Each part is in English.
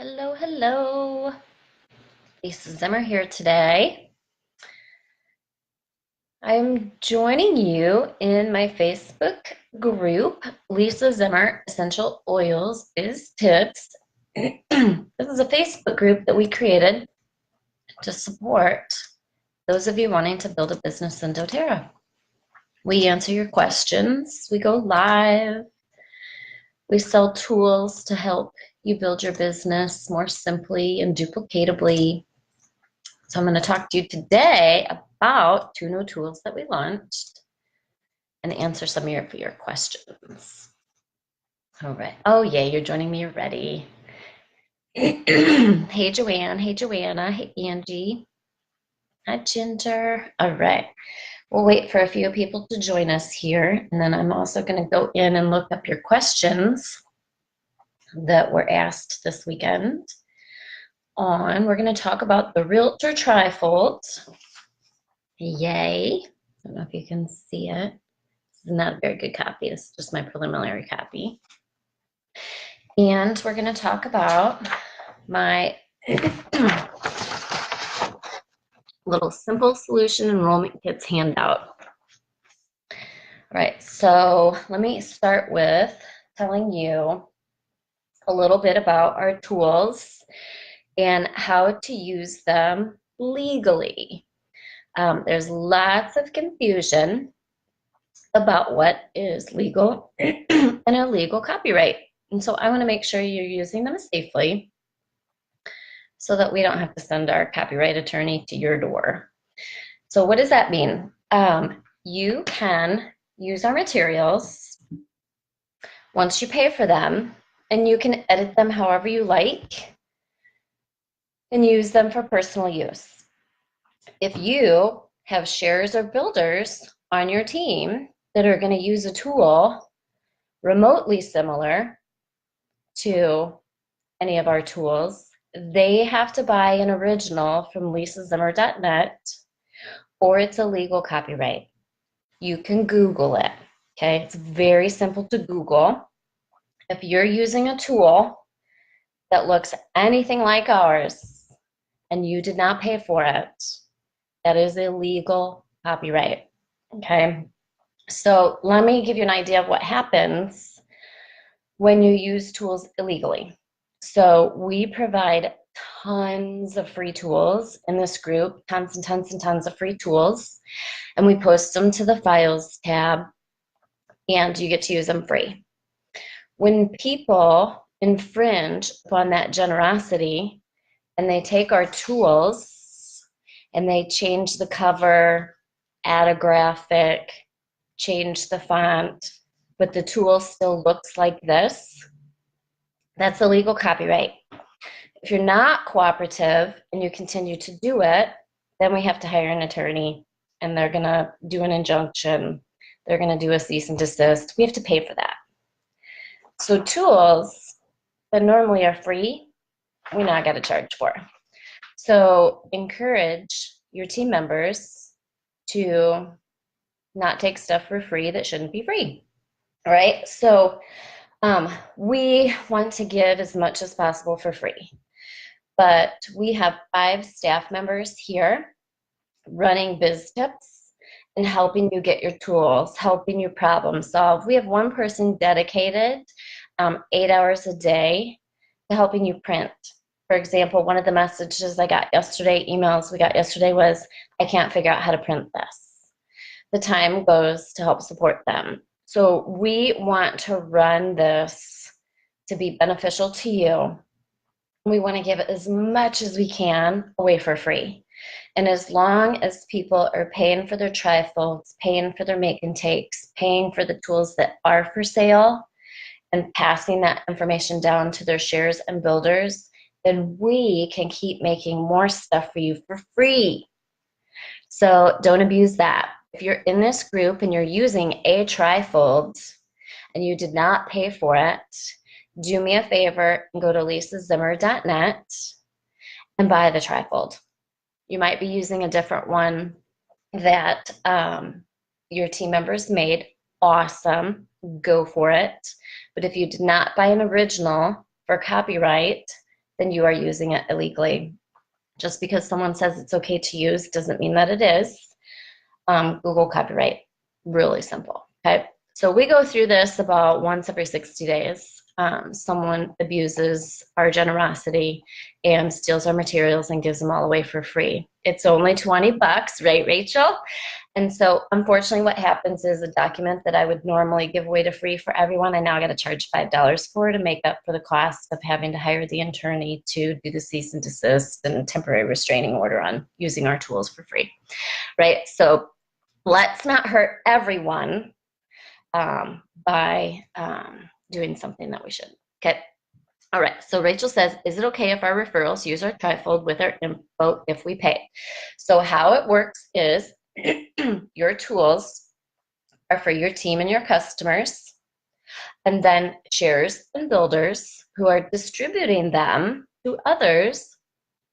Hello, hello. Lisa Zimmer here today. I'm joining you in my Facebook group, Lisa Zimmer Essential Oils is Tips. This is a Facebook group that we created to support those of you wanting to build a business in Doterra. We answer your questions, we go live, we sell tools to help you build your business more simply and duplicatably. So I'm going to talk to you today about 2 new tools that we launched and answer some of your questions. All right. Oh, yeah, you're joining me already. Hey, Joanne. Hey, Joanna. Hey, Angie. Hi, Ginger. All right. We'll wait for a few people to join us here. And then I'm also going to go in and look up your questions that were asked this weekend. We're going to talk about the Realtor Trifold. Yay. I don't know if you can see it. This is not a very good copy. This is just my preliminary copy. And we're going to talk about my little simple solution enrollment kits handout. All right, so let me start with telling you a little bit about our tools and how to use them legally. There's lots of confusion about what is legal and illegal copyright. And so I want to make sure you're using them safely so that we don't have to send our copyright attorney to your door. So what does that mean? You can use our materials once you pay for them, and you can edit them however you like and use them for personal use. If you have sharers or builders on your team that are going to use a tool remotely similar to any of our tools, they have to buy an original from lisazimmer.net or it's a legal copyright. You can Google it, okay? It's very simple to Google. If you're using a tool that looks anything like ours and you did not pay for it, that is a legal copyright, okay? So let me give you an idea of what happens when you use tools illegally. So we provide tons of free tools in this group, tons and tons and tons of free tools, and we post them to the files tab, and you get to use them free. When people infringe upon that generosity and they take our tools and they change the cover, add a graphic, change the font, but the tool still looks like this, that's illegal copyright. If you're not cooperative and you continue to do it, then we have to hire an attorney and they're going to do an injunction. They're going to do a cease and desist. We have to pay for that. So tools that normally are free, we now got to charge for. So encourage your team members to not take stuff for free that shouldn't be free. All right, so we want to give as much as possible for free, but we have 5 staff members here running biz tips and helping you get your tools, helping you problem solve. We have one person dedicated 8 hours a day to helping you print. For example, one of the messages I got yesterday, emails we got yesterday was, I can't figure out how to print this. The time goes to help support them. So we want to run this to be beneficial to you. We want to give as much as we can away for free. And as long as people are paying for their trifolds, paying for their make and takes, paying for the tools that are for sale, and passing that information down to their sharers and builders, then we can keep making more stuff for you for free. So don't abuse that. If you're in this group and you're using a trifold and you did not pay for it, do me a favor and go to lisazimmer.net and buy the trifold. You might be using a different one that your team members made. Awesome, go for it. But if you did not buy an original for copyright, then you are using it illegally. Just because someone says it's okay to use doesn't mean that it is. Google copyright, really simple, okay? So we go through this about once every 60 days. Someone abuses our generosity and steals our materials and gives them all away for free. It's only 20 bucks, right, Rachel? And so unfortunately what happens is a document that I would normally give away to free for everyone, I now got to charge $5 for to make up for the cost of having to hire the attorney to do the cease and desist and temporary restraining order on using our tools for free, right? So let's not hurt everyone by doing something that we shouldn't. Okay. All right. So Rachel says, is it okay if our referrals use our Trifold with our info if we pay? So how it works is your tools are for your team and your customers, and then sharers and builders who are distributing them to others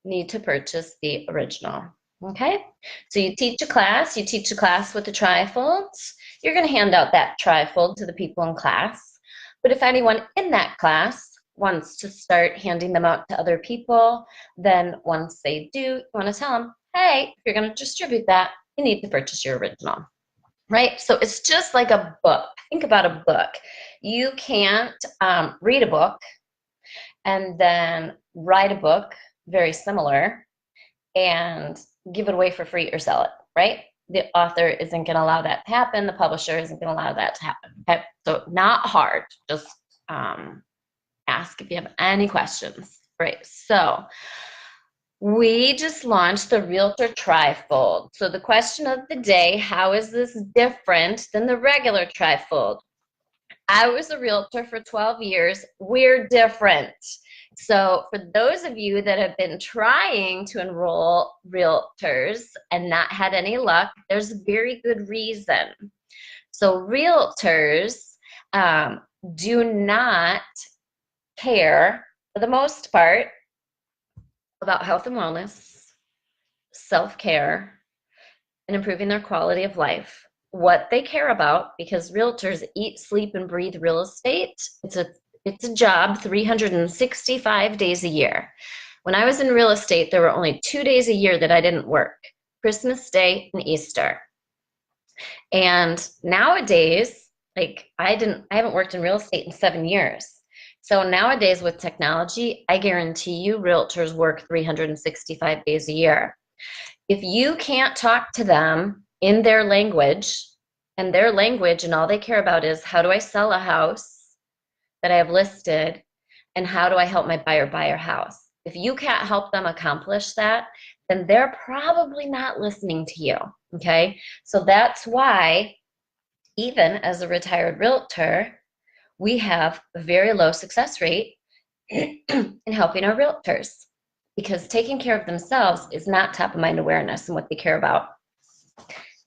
need to purchase the original. Okay, so you teach a class with the Trifolds. You're going to hand out that Trifold to the people in class. But if anyone in that class wants to start handing them out to other people, then once they do, you want to tell them, hey, if you're going to distribute that, you need to purchase your original, right? So it's just like a book. Think about a book. You can't read a book and then write a book very similar and give it away for free or sell it, right? The author isn't going to allow that to happen. The publisher isn't going to allow that to happen. Okay, so not hard. Just ask if you have any questions. Right, so we just launched the Realtor Trifold. So the question of the day, how is this different than the regular Trifold? I was a realtor for 12 years. We're different. So for those of you that have been trying to enroll realtors and not had any luck, there's a very good reason. So realtors do not care, for the most part, about health and wellness, self-care, and improving their quality of life. What they care about, because realtors eat, sleep, and breathe real estate, it's a job 365 days a year. When I was in real estate, there were only 2 days a year that I didn't work, Christmas Day and Easter. And nowadays, like I haven't worked in real estate in 7 years. So nowadays with technology, I guarantee you realtors work 365 days a year. If you can't talk to them in their language, and all they care about is how do I sell a house that I have listed, and how do I help my buyer buy a house? If you can't help them accomplish that, then they're probably not listening to you, okay? So that's why, even as a retired realtor, we have a very low success rate in helping our realtors, because taking care of themselves is not top of mind awareness and what they care about.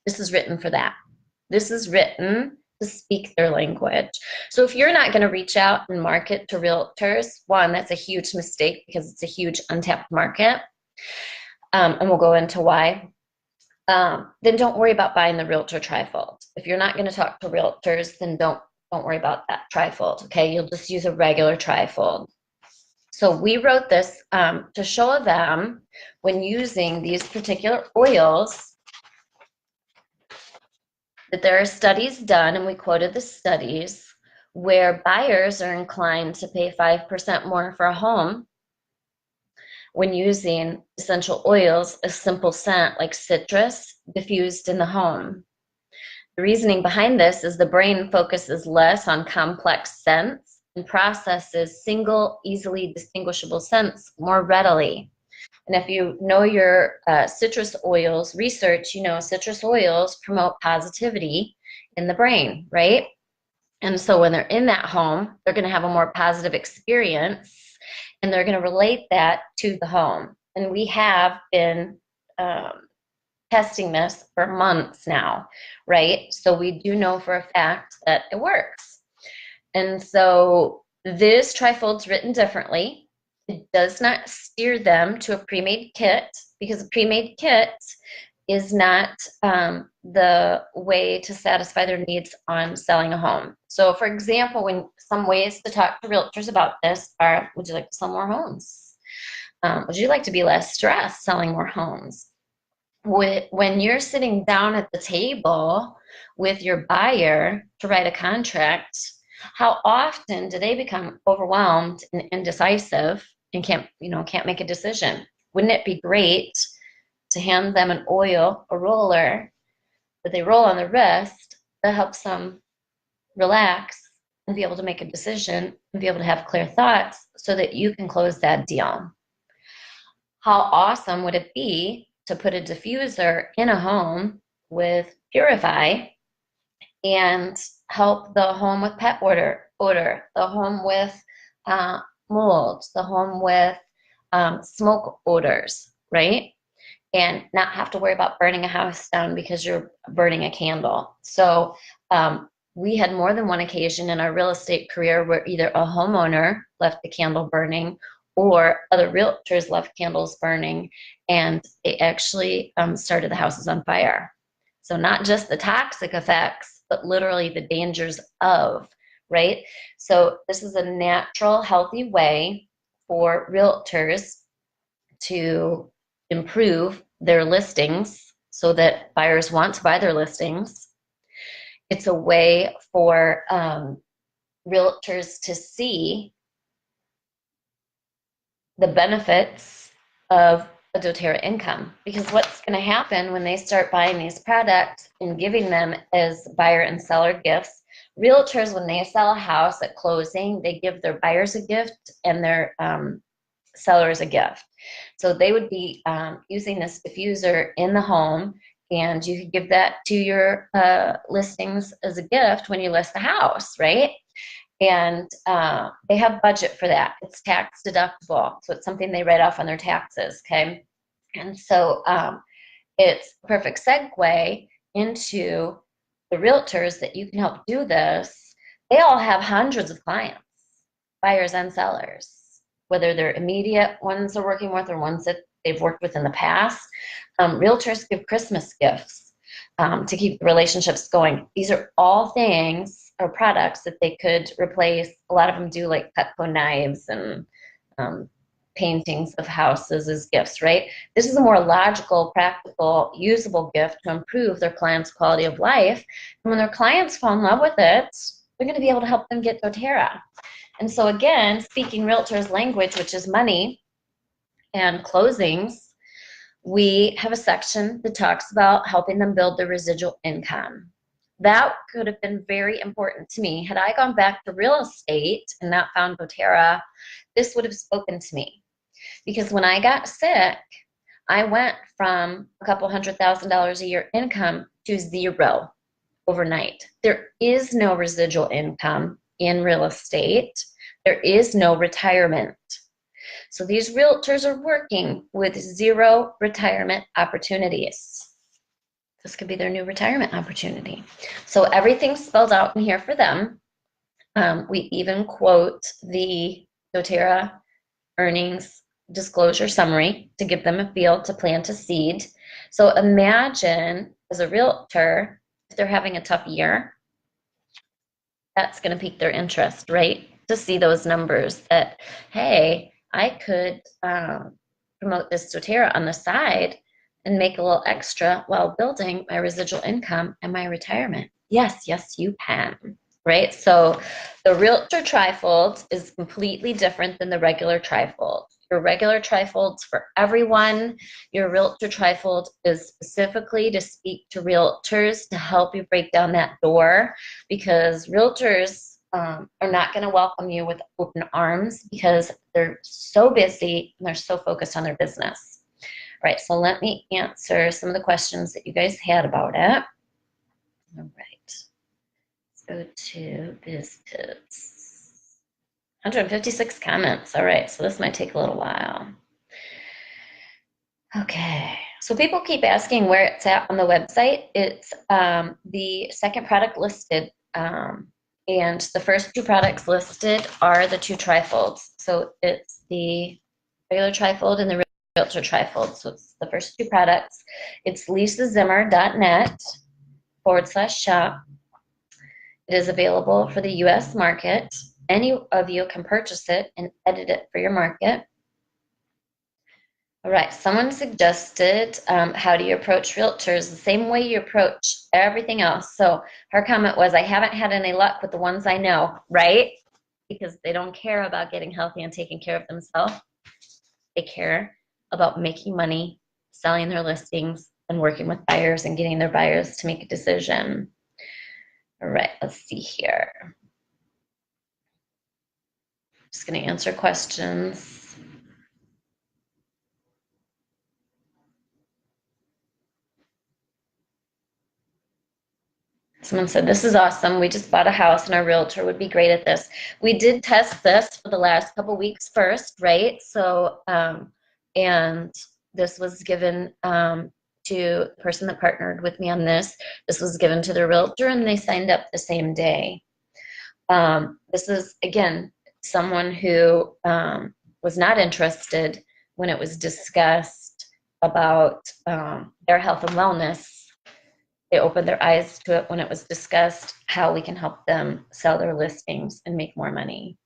This is written for that. This is written to speak their language. So if you're not going to reach out and market to realtors, one, that's a huge mistake because it's a huge untapped market. And we'll go into why. Then don't worry about buying the Realtor Trifold. If you're not going to talk to realtors, then don't worry about that Trifold, okay? You'll just use a regular Trifold. So we wrote this to show them when using these particular oils that there are studies done, and we quoted the studies, where buyers are inclined to pay 5% more for a home when using essential oils, a simple scent like citrus, diffused in the home. The reasoning behind this is the brain focuses less on complex scents and processes single, easily distinguishable scents more readily. And if you know your citrus oils research, you know citrus oils promote positivity in the brain, right? And so when they're in that home, they're going to have a more positive experience, and they're going to relate that to the home. And we have been testing this for months now, right? So we do know for a fact that it works. And so this Trifold's written differently. It does not steer them to a pre-made kit, because a pre-made kit is not the way to satisfy their needs on selling a home. So for example, when some ways to talk to realtors about this are, would you like to sell more homes? Would you like to be less stressed selling more homes? When you're sitting down at the table with your buyer to write a contract, how often do they become overwhelmed and indecisive and can't make a decision? Wouldn't it be great to hand them an oil, a roller that they roll on the wrist that helps them relax and be able to make a decision and be able to have clear thoughts so that you can close that deal? How awesome would it be to put a diffuser in a home with Purify and help the home with pet odor, the home with mold, the home with smoke odors, right? And not have to worry about burning a house down because you're burning a candle. So we had more than one occasion in our real estate career where either a homeowner left the candle burning or other realtors left candles burning, and it actually started the houses on fire. So not just the toxic effects, but literally the dangers of, right? So this is a natural, healthy way for realtors to improve their listings so that buyers want to buy their listings. It's a way for realtors to see the benefits of a doTERRA income, because what's going to happen when they start buying these products and giving them as buyer and seller gifts, realtors, when they sell a house at closing, they give their buyers a gift and their sellers a gift. So they would be using this diffuser in the home, and you could give that to your listings as a gift when you list the house, right? And they have budget for that. It's tax deductible, so it's something they write off on their taxes, okay? And so it's a perfect segue into the realtors that you can help do this. They all have hundreds of clients, buyers and sellers, whether they're immediate ones they're working with or ones that they've worked with in the past. Realtors give Christmas gifts to keep the relationships going. These are all things or products that they could replace. A lot of them do like Cutco knives and paintings of houses as gifts, right? This is a more logical, practical, usable gift to improve their clients' quality of life. And when their clients fall in love with it, they're going to be able to help them get doTERRA. And so again, speaking realtors' language, which is money and closings, we have a section that talks about helping them build their residual income. That could have been very important to me. Had I gone back to real estate and not found doTERRA, this would have spoken to me. Because when I got sick, I went from a couple $100,000 a year income to zero overnight. There is no residual income in real estate. There is no retirement. So these realtors are working with zero retirement opportunities. This could be their new retirement opportunity. So everything's spelled out in here for them. We even quote the doTERRA earnings disclosure summary to give them a feel to plant a seed. So imagine as a realtor, if they're having a tough year, that's going to pique their interest, right? To see those numbers that, hey, I could promote this doTERRA on the side and make a little extra while building my residual income and my retirement. Yes, yes, you can, right? So the Realtor Trifold is completely different than the regular Trifold. Your regular Trifold's for everyone. Your Realtor Trifold is specifically to speak to realtors to help you break down that door, because realtors are not going to welcome you with open arms because they're so busy and they're so focused on their business. All right, so let me answer some of the questions that you guys had about it. All right, let's go to biz tips. 156 comments. All right, so this might take a little while. Okay, so people keep asking where it's at on the website. It's the second product listed, and the first two products listed are the two trifolds. So it's the regular trifold and the Realtor Trifold. So it's the first two products. It's lisazimmer.net/shop. It is available for the US market. Any of you can purchase it and edit it for your market. All right, someone suggested, how do you approach realtors? The same way you approach everything else. So her comment was, I haven't had any luck with the ones I know, right? Because they don't care about getting healthy and taking care of themselves. They care about making money, selling their listings, and working with buyers and getting their buyers to make a decision. All right, let's see here. Just going to answer questions. Someone said, this is awesome. We just bought a house and our realtor would be great at this. We did test this for the last couple weeks first, right? So, and this was given to the person that partnered with me on this. This was given to the realtor and they signed up the same day. This is, again, someone who was not interested when it was discussed about their health and wellness. They opened their eyes to it when it was discussed how we can help them sell their listings and make more money.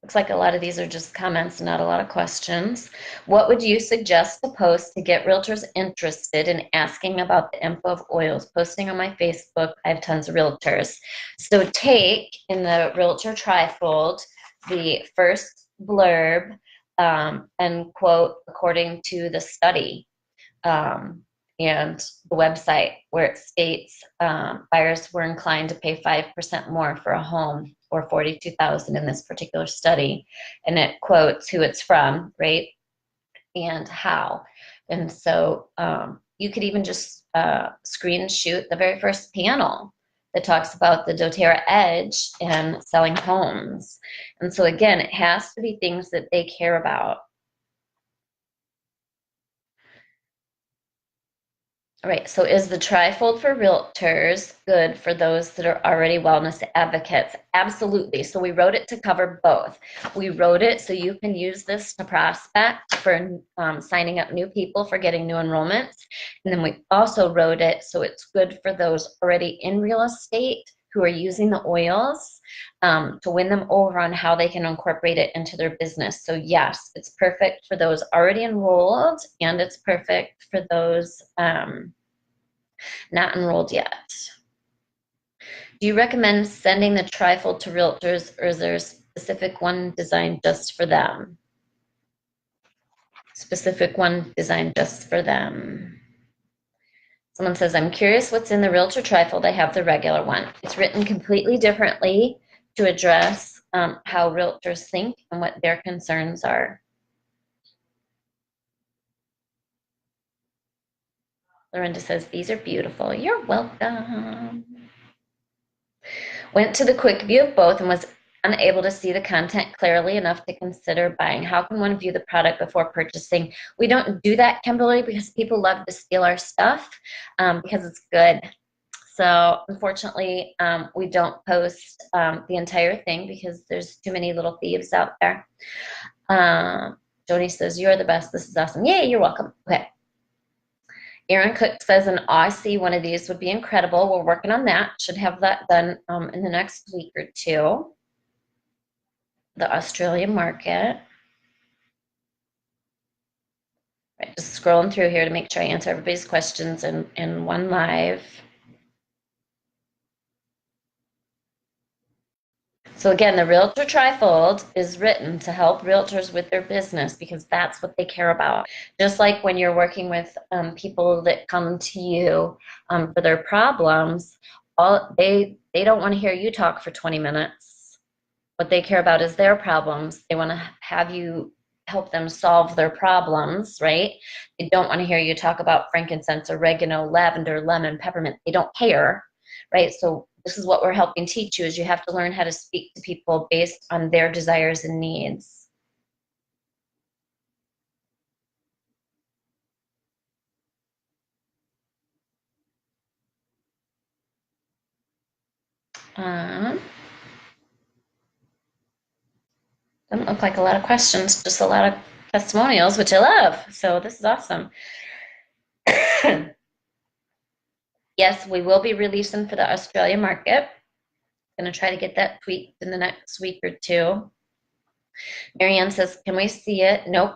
Looks like a lot of these are just comments, not a lot of questions. What would you suggest to post to get realtors interested in asking about the info of oils? Posting on my Facebook, I have tons of realtors. So take in the Realtor Trifold the first blurb and quote according to the study. And the website where it states buyers were inclined to pay 5% more for a home, or 42,000 in this particular study, and it quotes who it's from, right, and how. And so you could even just screen shoot the very first panel that talks about the Doterra edge and selling homes. And so again, it has to be things that they care about. All right, so is the trifold for realtors good for those that are already wellness advocates? Absolutely. So we wrote it to cover both. We wrote it so you can use this to prospect for signing up new people for getting new enrollments. And then we also wrote it so it's good for those already in real estate who are using the oils to win them over on how they can incorporate it into their business. So yes, it's perfect for those already enrolled, and it's perfect for those not enrolled yet. Do you recommend sending the trifold to realtors, or is there a specific one designed just for them? Specific one designed just for them. Someone says, I'm curious what's in the Realtor Trifold. I have the regular one. It's written completely differently to address how realtors think and what their concerns are. Lorinda says, these are beautiful. You're welcome. Went to the quick view of both and was unable to see the content clearly enough to consider buying. How can one view the product before purchasing? We don't do that, Kimberly, because people love to steal our stuff because it's good. So unfortunately, we don't post the entire thing because there's too many little thieves out there. Joni says, you're the best. This is awesome. Yay, you're welcome. Okay. Aaron Cook says an Aussie one of these would be incredible. We're working on that. Should have that done in the next week or two. The Australian market. Right, just scrolling through here to make sure I answer everybody's questions in one live. So again, the Realtor Trifold is written to help realtors with their business because that's what they care about. Just like when you're working with people that come to you for their problems, they don't want to hear you talk for 20 minutes. What they care about is their problems. They want to have you help them solve their problems, right? They don't want to hear you talk about frankincense, oregano, lavender, lemon, peppermint. They don't care, right? So this is what we're helping teach you is you have to learn how to speak to people based on their desires and needs. Doesn't look like a lot of questions, just a lot of testimonials, which I love. So this is awesome. Yes, we will be releasing for the Australia market. Going to try to get that tweaked in the next week or two. Marianne says, can we see it? Nope.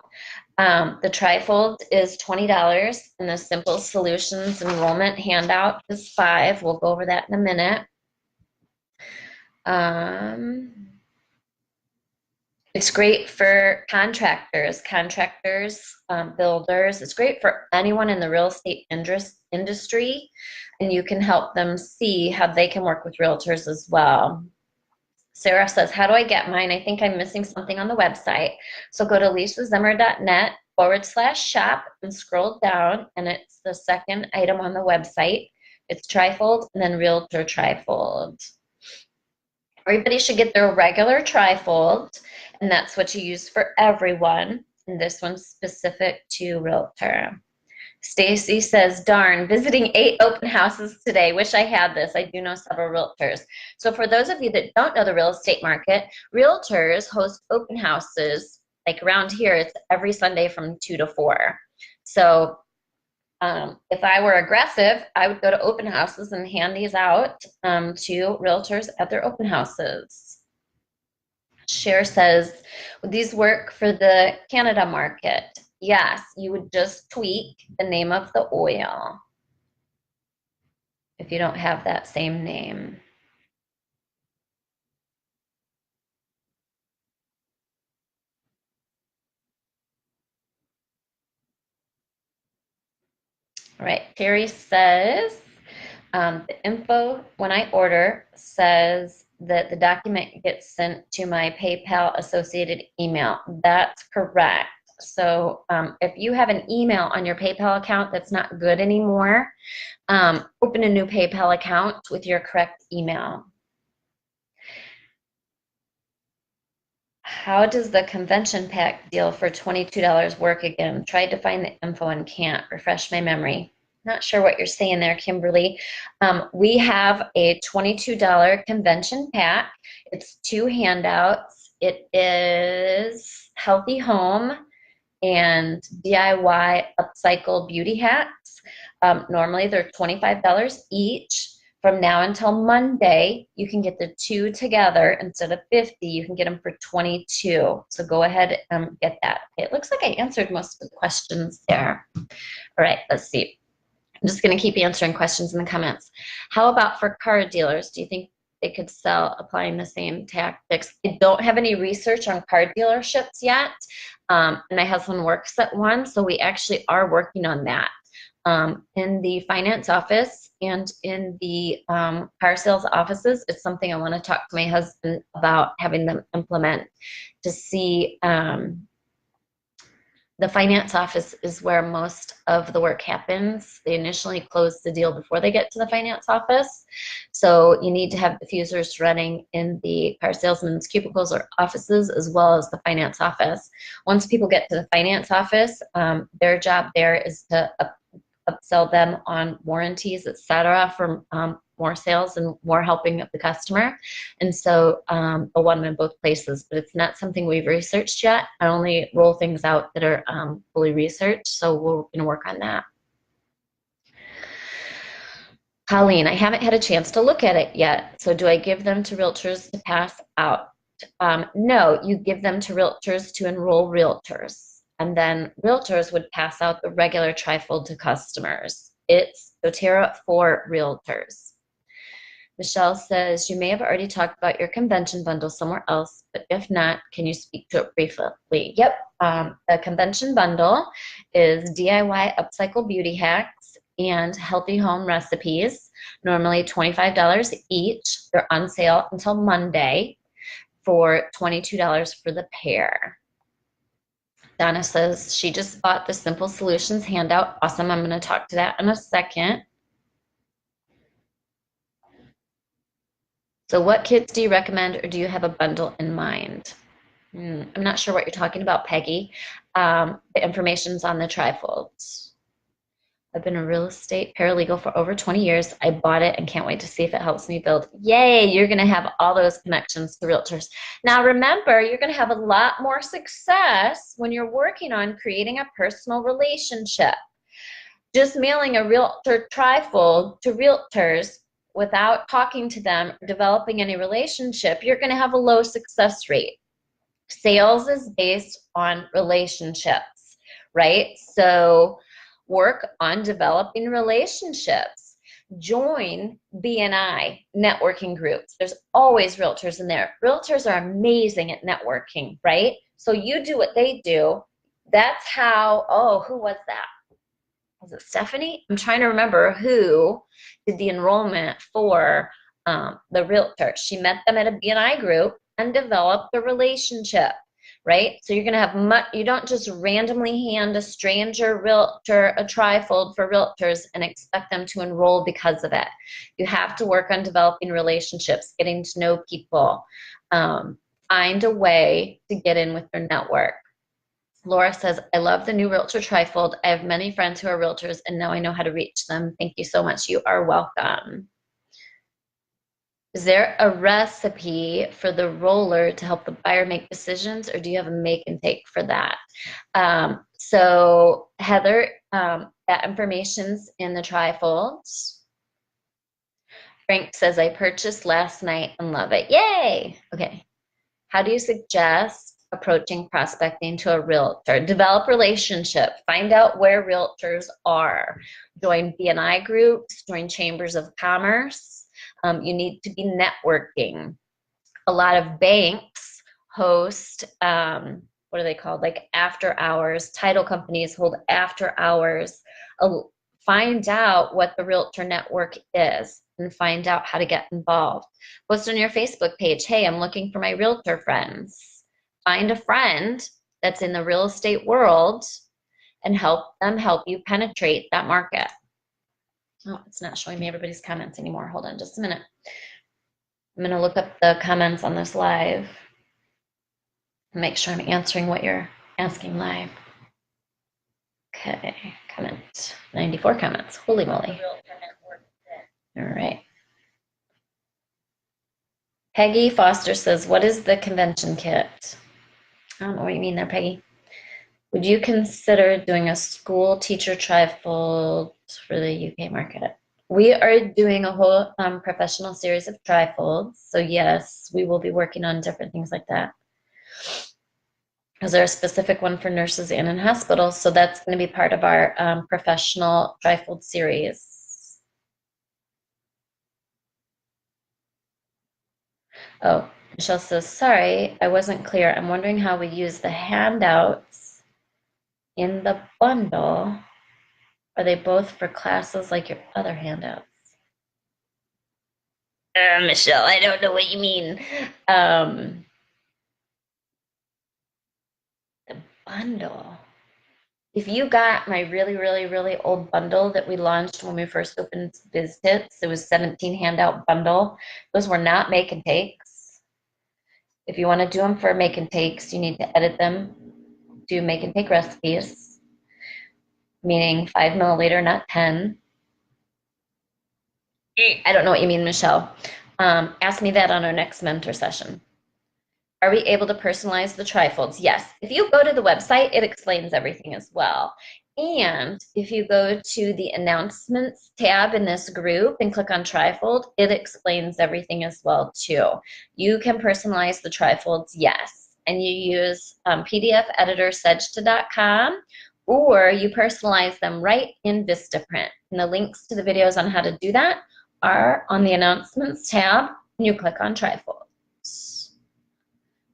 The Trifold is $20, and the Simple Solutions Enrollment Handout is $5. We'll go over that in a minute. It's great for contractors, builders. It's great for anyone in the real estate industry, and you can help them see how they can work with realtors as well. Sarah says, how do I get mine? I think I'm missing something on the website. So go to lisazimmer.net/shop and scroll down, and it's the second item on the website. It's Trifold and then Realtor Trifold. Everybody should get their regular Trifold, and that's what you use for everyone. And this one's specific to Realtor. Stacy says, darn, visiting 8 open houses today. Wish I had this. I do know several realtors. So for those of you that don't know the real estate market, realtors host open houses. Like around here, it's every Sunday from 2 to 4. So if I were aggressive, I would go to open houses and hand these out to realtors at their open houses. Cher says, would these work for the Canada market? Yes, you would just tweak the name of the oil if you don't have that same name. All right, Terry says, the info when I order says that the document gets sent to my PayPal associated email. That's correct. So if you have an email on your PayPal account that's not good anymore, open a new PayPal account with your correct email. How does the convention pack deal for $22 work again? Tried to find the info and can't. Refresh my memory. Not sure what you're saying there, Kimberly. We have a $22 convention pack. It's 2 handouts. It is Healthy Home and DIY Upcycle beauty hacks. Normally they're $25 each. From now until Monday, you can get the 2 together. Instead of 50, you can get them for 22. So go ahead and get that. It looks like I answered most of the questions there. All right, let's see. I'm just going to keep answering questions in the comments. How about for car dealers? Do you think they could sell applying the same tactics? I don't have any research on car dealerships yet, and my husband works at one, so we actually are working on that. In the finance office and in the car sales offices, it's something I want to talk to my husband about having them implement to see. The finance office is where most of the work happens. They initially close the deal before they get to the finance office. So you need to have diffusers running in the car salesman's cubicles or offices as well as the finance office. Once people get to the finance office, their job there is to upsell them on warranties, etc., for more sales and more helping of the customer. And so they'll want them in both places, but it's not something we've researched yet. I only roll things out that are fully researched, so we're going to work on that. Colleen, I haven't had a chance to look at it yet, so do I give them to realtors to pass out? No, you give them to realtors to enroll realtors. And then realtors would pass out the regular Trifold to customers. It's Doterra for realtors. Michelle says, you may have already talked about your convention bundle somewhere else, but if not, can you speak to it briefly? Yep, the convention bundle is DIY Upcycle beauty hacks and healthy home recipes, normally $25 each. They're on sale until Monday for $22 for the pair. Donna says she just bought the Simple Solutions handout. Awesome. I'm going to talk to that in a second. So what kits do you recommend, or do you have a bundle in mind? I'm not sure what you're talking about, Peggy. The information's on the Trifolds. I've been a real estate paralegal for over 20 years. I bought it and can't wait to see if it helps me build. Yay, you're going to have all those connections to realtors. Now remember, you're going to have a lot more success when you're working on creating a personal relationship. Just mailing a Realtor Trifold to realtors without talking to them or developing any relationship, you're going to have a low success rate. Sales is based on relationships, right? So work on developing relationships. Join BNI networking groups. There's always realtors in there. Realtors are amazing at networking, right? So you do what they do. That's how, oh, who was that? Was it Stephanie? I'm trying to remember who did the enrollment for the realtor. She met them at a BNI group and developed a relationship, right? So you're going to have you don't just randomly hand a stranger realtor a trifold for realtors and expect them to enroll because of it. You have to work on developing relationships, getting to know people, find a way to get in with their network. Laura says, I love the new Realtor Trifold. I have many friends who are realtors and now I know how to reach them. Thank you so much. You are welcome. Is there a recipe for the roller to help the buyer make decisions, or do you have a make and take for that? So Heather, that information's in the trifolds. Frank says, I purchased last night and love it. Yay! Okay. How do you suggest approaching prospecting to a realtor? Develop relationship. Find out where realtors are. Join BNI groups. Join chambers of commerce. You need to be networking. A lot of banks host, what are they called? Like after hours. Title companies hold after hours. Find out what the realtor network is and find out how to get involved. Post on your Facebook page, hey, I'm looking for my realtor friends. Find a friend that's in the real estate world and help them help you penetrate that market. Oh, it's not showing me everybody's comments anymore. Hold on just a minute. I'm going to look up the comments on this live and make sure I'm answering what you're asking live. Okay, comment. 94 comments. Holy moly. All right. Peggy Foster says, what is the convention kit? I don't know what you mean there, Peggy. Would you consider doing a school teacher trifold for the UK market? We are doing a whole professional series of trifolds. So yes, we will be working on different things like that. Is there a specific one for nurses and in hospitals? So that's going to be part of our professional trifold series. Oh, Michelle says, sorry, I wasn't clear. I'm wondering how we use the handouts in the bundle. Are they both for classes like your other handouts? Michelle, I don't know what you mean. The bundle. If you got my really, really, really old bundle that we launched when we first opened BizTits, it was 17 handout bundle. Those were not make and takes. If you want to do them for make and takes, you need to edit them, do make and take recipes, meaning 5 milliliter, not 10. I don't know what you mean, Michelle. Ask me that on our next mentor session. Are we able to personalize the trifolds? Yes. If you go to the website, it explains everything as well. And if you go to the announcements tab in this group and click on trifold, it explains everything as well too. You can personalize the trifolds, yes. And you use PDF editor sedgta.com, or you personalize them right in Vistaprint. And the links to the videos on how to do that are on the announcements tab, and you click on trifold.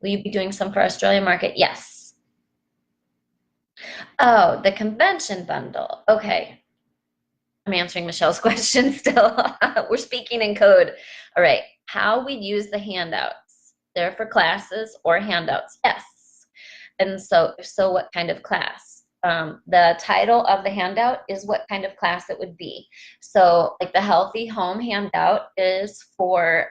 Will you be doing some for Australian market? Yes. Oh, the convention bundle. Okay. I'm answering Michelle's question still. We're speaking in code. All right. How we use the handouts. They're for classes or handouts. Yes. And so what kind of class? The title of the handout is what kind of class it would be. So like the healthy home handout is for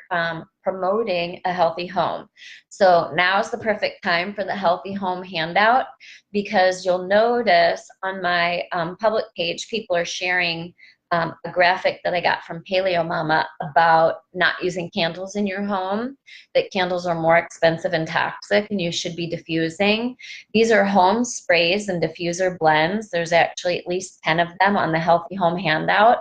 promoting a healthy home. So now's the perfect time for the healthy home handout, because you'll notice on my public page, people are sharing a graphic that I got from Paleo Mama about not using candles in your home, that candles are more expensive and toxic and you should be diffusing. These are home sprays and diffuser blends. There's actually at least 10 of them on the Healthy Home handout,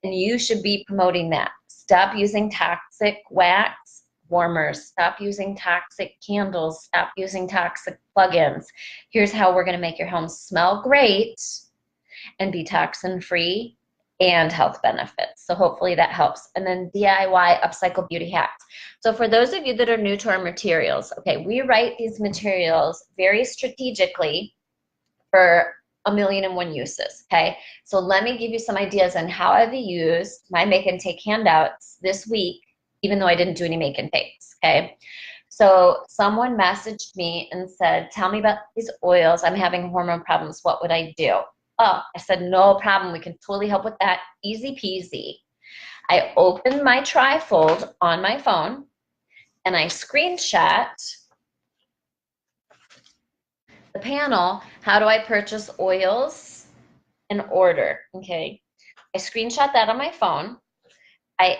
and you should be promoting that. Stop using toxic wax, warmers, stop using toxic candles, stop using toxic plugins. Here's how we're going to make your home smell great and be toxin free and health benefits. So hopefully that helps. And then DIY upcycle beauty hacks. So for those of you that are new to our materials, okay, we write these materials very strategically for 1,000,001 uses, okay? So let me give you some ideas on how I've used my make and take handouts this week, even though I didn't do any make and takes, okay? So someone messaged me and said, tell me about these oils. I'm having hormone problems. What would I do? Oh, I said, no problem. We can totally help with that. Easy peasy. I opened my Trifold on my phone and I screenshot the panel. How do I purchase oils and order? Okay. I screenshot that on my phone. I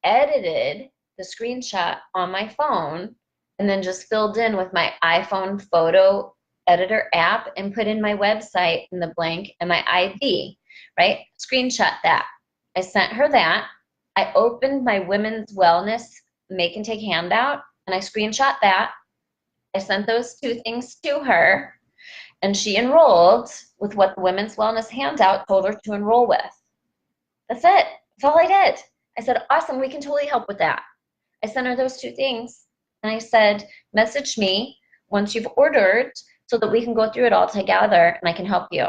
edited the screenshot on my phone and then just filled in with my iPhone photo editor app and put in my website in the blank and my ID, right? Screenshot that. I sent her that. I opened my women's wellness make and take handout and I screenshot that. I sent those two things to her and she enrolled with what the women's wellness handout told her to enroll with. That's it. That's all I did. I said, awesome, we can totally help with that. I sent her those two things and I said, message me once you've ordered so that we can go through it all together and I can help you.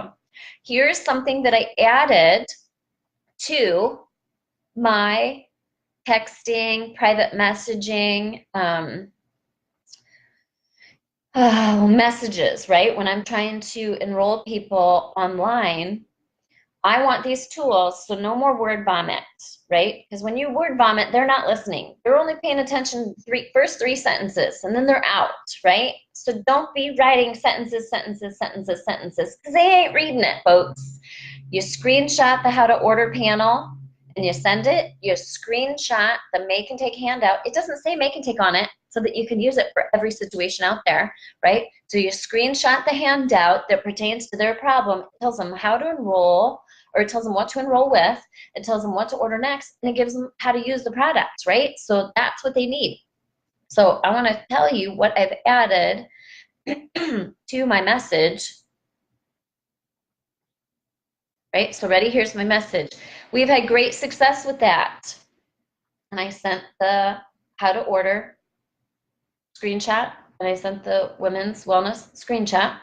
Here's something that I added to my texting, private messaging, messages, right? When I'm trying to enroll people online, I want these tools, so no more word vomit, right? Because when you word vomit, they're not listening. They're only paying attention first three sentences, and then they're out, right? So don't be writing sentences, because they ain't reading it, folks. You screenshot the how to order panel, and you send it. You screenshot the make and take handout. It doesn't say make and take on it, so that you can use it for every situation out there, right? So you screenshot the handout that pertains to their problem. It tells them how to enroll, or it tells them what to enroll with. It tells them what to order next, and it gives them how to use the products, right? So that's what they need. So I want to tell you what I've added to my message. Right, so ready? Here's my message. We've had great success with that. And I sent the how to order screenshot, and I sent the women's wellness screenshot.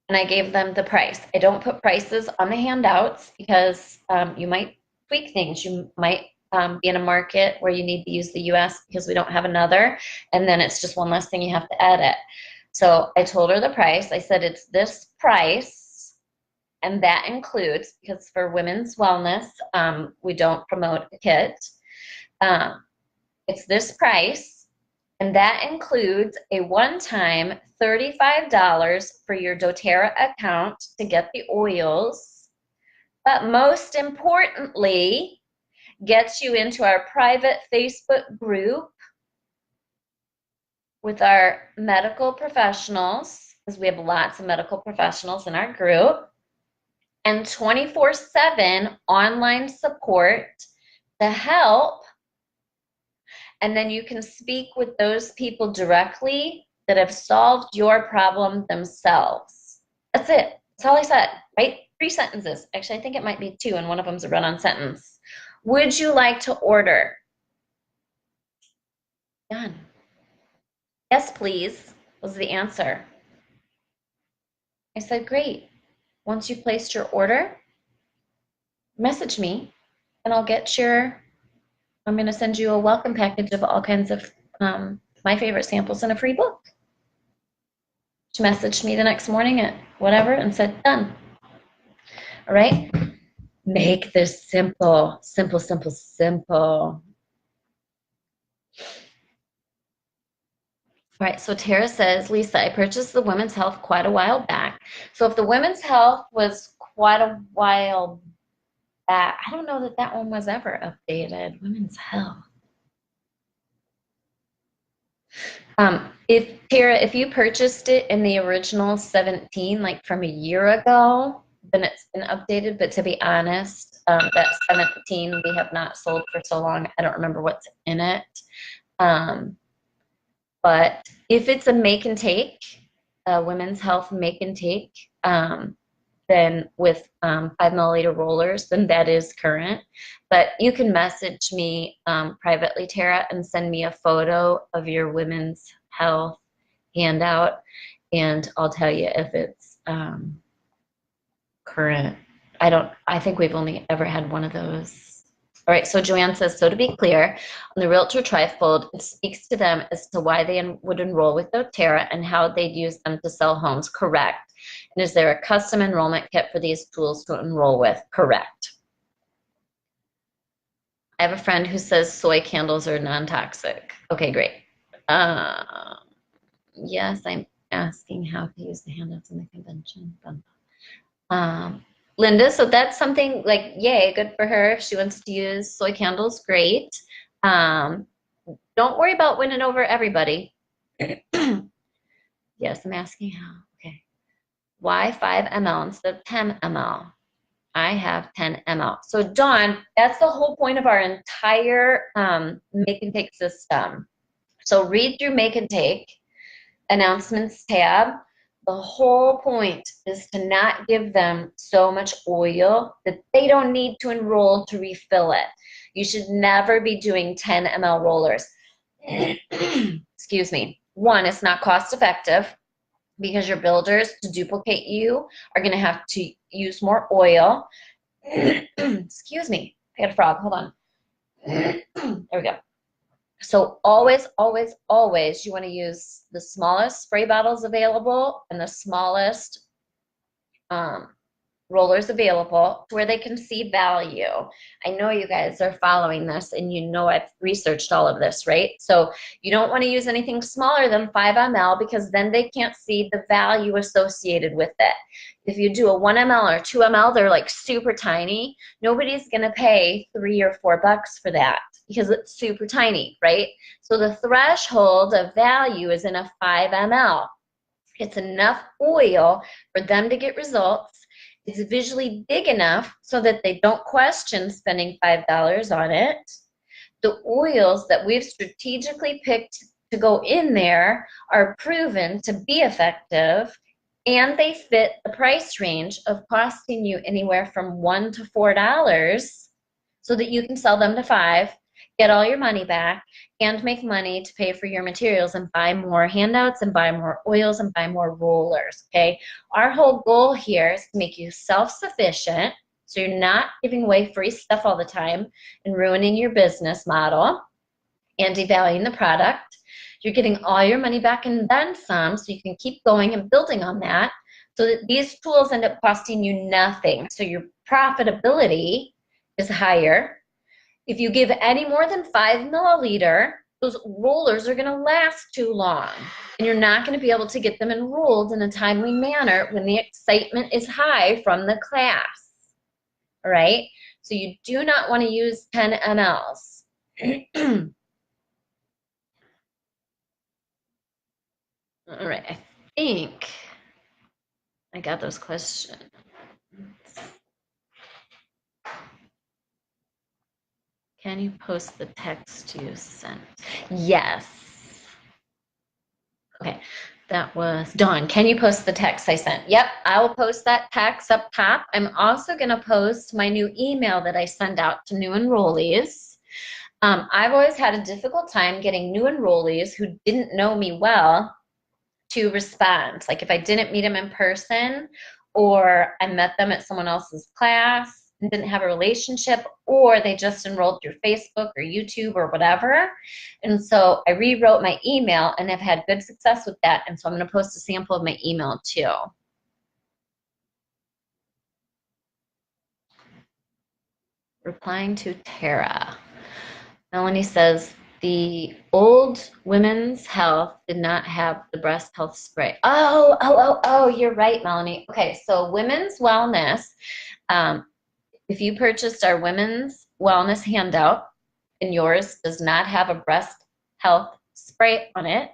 And I gave them the price. I don't put prices on the handouts because you might tweak things. You might be in a market where you need to use the US because we don't have another, and then it's just one less thing you have to edit. So I told her the price. I said it's this price, and that includes, because for women's wellness, we don't promote a kit. It's this price, and that includes a one-time $35 for your Doterra account to get the oils, but most importantly, gets you into our private Facebook group with our medical professionals, because we have lots of medical professionals in our group, and 24/7 online support to help. And then you can speak with those people directly that have solved your problem themselves. That's it. That's all I said, right? 3 sentences. Actually, I think it might be 2, and one of them's a run-on sentence. Would you like to order? Done. Yes, please, was the answer. I said, great. Once you've placed your order, message me, and I'll get I'm going to send you a welcome package of all kinds of my favorite samples and a free book. She messaged me the next morning at whatever and said, done. All right? Make this simple, simple, simple, simple. All right, so Tara says, Lisa, I purchased the Women's Health quite a while back. So if the Women's Health was quite a while back, I don't know that that one was ever updated. Women's Health. If you purchased it in the original 17, like from a year ago, then it's been updated. But to be honest, that 17 we have not sold for so long. I don't remember what's in it. But if it's a make and take, women's health make and take, then with 5 milliliter rollers, then that is current. But you can message me privately, Tara, and send me a photo of your women's health handout, and I'll tell you if it's current. I think we've only ever had one of those. All right, so Joanne says, so to be clear, on the Realtor Trifold, it speaks to them as to why they would enroll with Doterra and how they'd use them to sell homes. Correct. And is there a custom enrollment kit for these tools to enroll with? Correct. I have a friend who says soy candles are non-toxic. Okay, great. Yes, I'm asking how to use the handouts in the convention. Linda, so that's something like, yay, good for her. If she wants to use soy candles, great. Don't worry about winning over everybody. Yes, I'm asking how. Okay. Why 5 ml instead of 10 ml? I have 10 ml. So Dawn, that's the whole point of our entire make and take system. So read through make and take, announcements tab. The whole point is to not give them so much oil that they don't need to enroll to refill it. You should never be doing 10 ml rollers. Excuse me. One, it's not cost effective because your builders, to duplicate you, are going to have to use more oil. Excuse me. I got a frog. Hold on. There we go. So always, always, always, you want to use the smallest spray bottles available and the smallest rollers available to where they can see value. I know you guys are following this and you know I've researched all of this, right? So you don't want to use anything smaller than 5 ml because then they can't see the value associated with it. If you do a 1 ml or 2 ml, they're like super tiny. Nobody's going to pay $3 or $4 for that because it's super tiny, right? So the threshold of value is in a 5 ml. It's enough oil for them to get results. It's visually big enough so that they don't question spending $5 on it. The oils that we've strategically picked to go in there are proven to be effective, and they fit the price range of costing you anywhere from $1 to $4 so that you can sell them to $5, get all your money back, and make money to pay for your materials and buy more handouts and buy more oils and buy more rollers, okay? Our whole goal here is to make you self-sufficient so you're not giving away free stuff all the time and ruining your business model and devaluing the product. You're getting all your money back and then some so you can keep going and building on that so that these tools end up costing you nothing. So your profitability is higher. If you give any more than 5 milliliter, those rollers are going to last too long. And you're not going to be able to get them enrolled in a timely manner when the excitement is high from the class. All right? So you do not want to use 10 mLs. All right, I think I got those questions. Can you post the text you sent? Yes. Okay, that was Dawn. Can you post the text I sent? Yep, I will post that text up top. I'm also going to post my new email that I send out to new enrollees. I've always had a difficult time getting new enrollees who didn't know me well to respond. Like if I didn't meet them in person, or I met them at someone else's class and didn't have a relationship, or they just enrolled through Facebook or YouTube or whatever. And so I rewrote my email and have had good success with that. And so I'm going to post a sample of my email too. Replying to Tara. Melanie says, the old women's health did not have the breast health spray. Oh, you're right, Melanie. Okay, so women's wellness, if you purchased our women's wellness handout and yours does not have a breast health spray on it,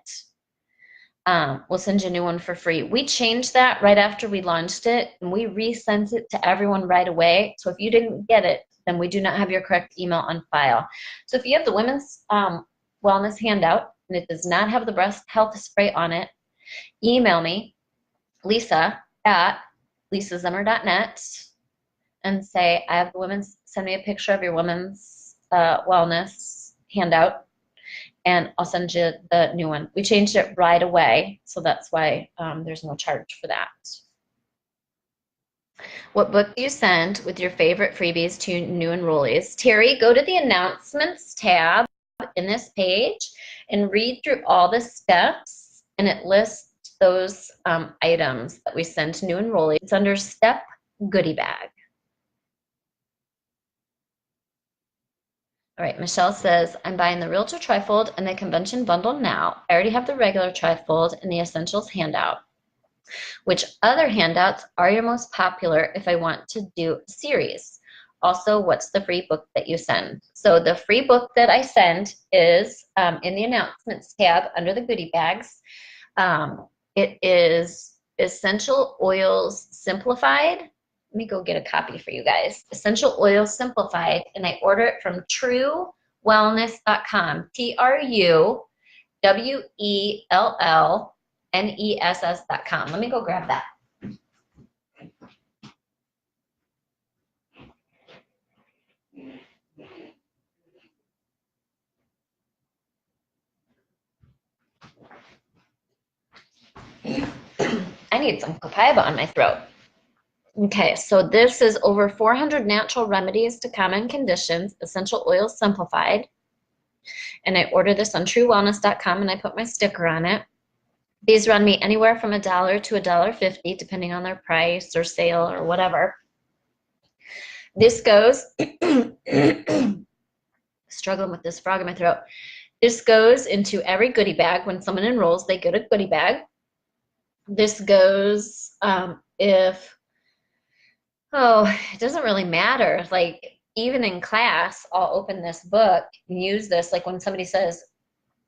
we'll send you a new one for free. We changed that right after we launched it, and we resent it to everyone right away. So if you didn't get it, then we do not have your correct email on file. So if you have the women's wellness handout and it does not have the breast health spray on it, email me, lisa@lisazimmer.net, and say, I have the women's, send me a picture of your women's wellness handout, and I'll send you the new one. We changed it right away, so that's why there's no charge for that. What book do you send with your favorite freebies to new enrollees? Terry, go to the announcements tab in this page and read through all the steps, and it lists those items that we send to new enrollees. It's under Step Goodie Bag. All right, Michelle says, I'm buying the Realtor Trifold and the Convention Bundle now. I already have the regular Trifold and the Essentials handout. Which other handouts are your most popular if I want to do a series? Also, what's the free book that you send? So the free book that I send is in the announcements tab under the goodie bags. It is Essential Oils Simplified. Let me go get a copy for you guys. Essential Oils Simplified, and I order it from truewellness.com. TRUWELLNESS.com. Let me go grab that. I need some copaiba on my throat. Okay, so this is over 400 natural remedies to common conditions, essential oils simplified. And I order this on truewellness.com, and I put my sticker on it. These run me anywhere from $1 to $1.50, depending on their price or sale or whatever. This goes, struggling with this frog in my throat. This goes into every goodie bag. When someone enrolls, they get a goodie bag. This goes it doesn't really matter. Like, even in class, I'll open this book and use this. Like when somebody says,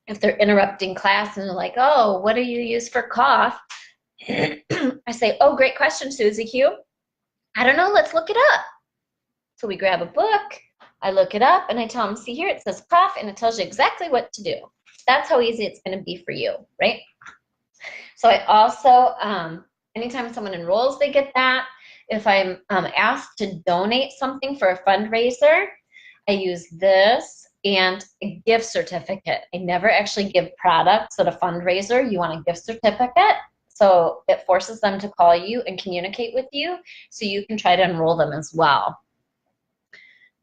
if they're interrupting class and they're like, oh, what do you use for cough? I say, oh, great question, Susie Q. I don't know, let's look it up. So we grab a book, I look it up, and I tell them, see here, it says cough, and it tells you exactly what to do. That's how easy it's going to be for you, right? So I also, anytime someone enrolls, they get that. If I'm asked to donate something for a fundraiser, I use this and a gift certificate. I never actually give products at a fundraiser. You want a gift certificate. So it forces them to call you and communicate with you so you can try to enroll them as well.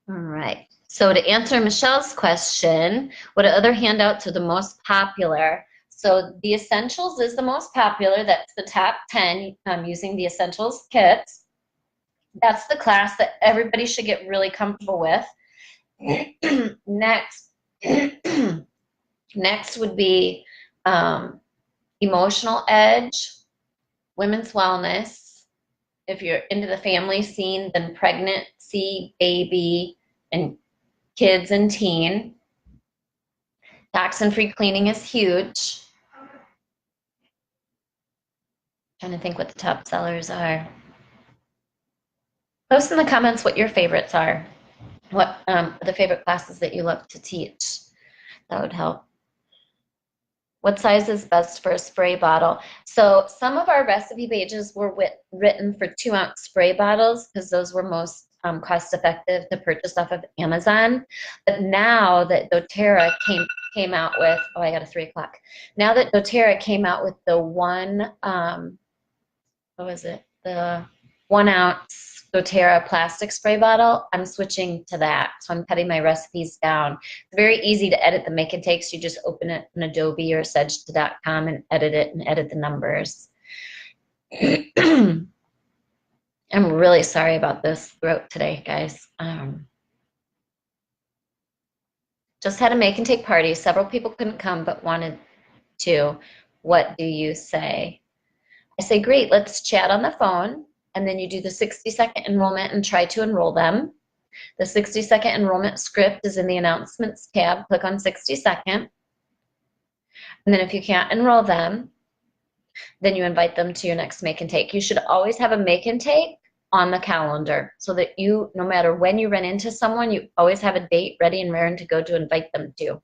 All right. So to answer Michelle's question, what other handouts are the most popular? So the Essentials is the most popular. That's the top 10 using the Essentials kits. That's the class that everybody should get really comfortable with. Next would be Emotional Edge, Women's Wellness. If you're into the family scene, then Pregnancy, Baby, and Kids and Teen. Toxin-free cleaning is huge. Trying to think what the top sellers are. Post in the comments what your favorites are. What the favorite classes that you love to teach. That would help. What size is best for a spray bottle? So some of our recipe pages were written for 2-ounce spray bottles because those were most cost effective to purchase off of Amazon. But now that Doterra came out with, oh, I got a 3 o'clock. Now that Doterra came out with the what was it? The 1-ounce Doterra plastic spray bottle, I'm switching to that. So I'm cutting my recipes down. It's very easy to edit the make and takes. You just open it in Adobe or Sedgta.com and edit it and edit the numbers. I'm really sorry about this throat today, guys. Just had a make and take party. Several people couldn't come but wanted to. What do you say? I say, great, let's chat on the phone. And then you do the 60-second enrollment and try to enroll them. The 60-second enrollment script is in the announcements tab. Click on 60 second. And then if you can't enroll them, then you invite them to your next make and take. You should always have a make and take on the calendar so that you, no matter when you run into someone, you always have a date ready and raring to go to invite them to.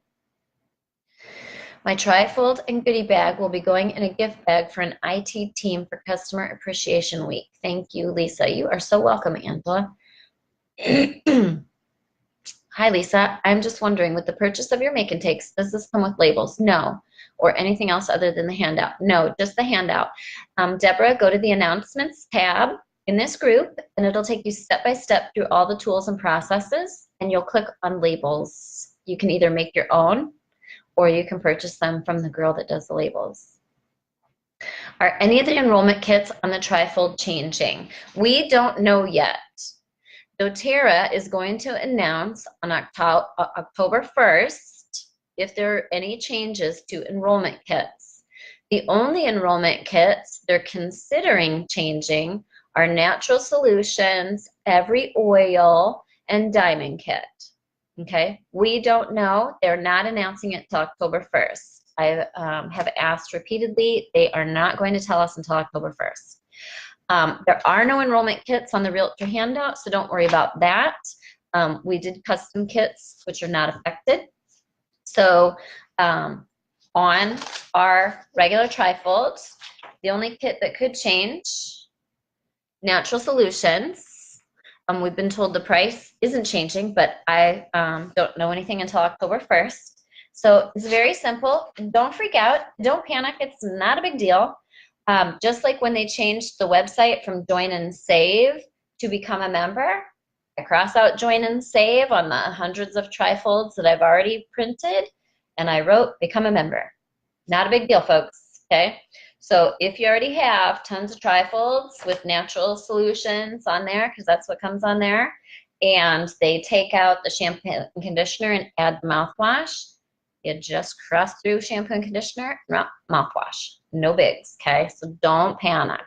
My trifold and goodie bag will be going in a gift bag for an IT team for Customer Appreciation Week. Thank you, Lisa. You are so welcome, Angela. Hi, Lisa. I'm just wondering, with the purchase of your make and takes, does this come with labels? No. Or anything else other than the handout? No, just the handout. Deborah, go to the announcements tab in this group, and it'll take you step by step through all the tools and processes, and you'll click on labels. You can either make your own, or you can purchase them from the girl that does the labels. Are any of the enrollment kits on the Trifold changing? We don't know yet. Doterra is going to announce on October 1st if there are any changes to enrollment kits. The only enrollment kits they're considering changing are Natural Solutions, Every Oil, and Diamond Kit. Okay, we don't know. They're not announcing it till October 1st. I have asked repeatedly. They are not going to tell us until October 1st. There are no enrollment kits on the Realtor Handout, so don't worry about that. We did custom kits, which are not affected. So on our regular trifolds, the only kit that could change, Natural Solutions. We've been told the price isn't changing, but I don't know anything until October 1st. So it's very simple. Don't freak out. Don't panic. It's not a big deal. Just like when they changed the website from join and save to become a member, I cross out join and save on the hundreds of trifolds that I've already printed, and I wrote become a member. Not a big deal, folks, okay? So if you already have tons of trifolds with Natural Solutions on there, because that's what comes on there, and they take out the shampoo and conditioner and add the mouthwash, you just cross through shampoo and conditioner, mouthwash. No bigs, okay? So don't panic.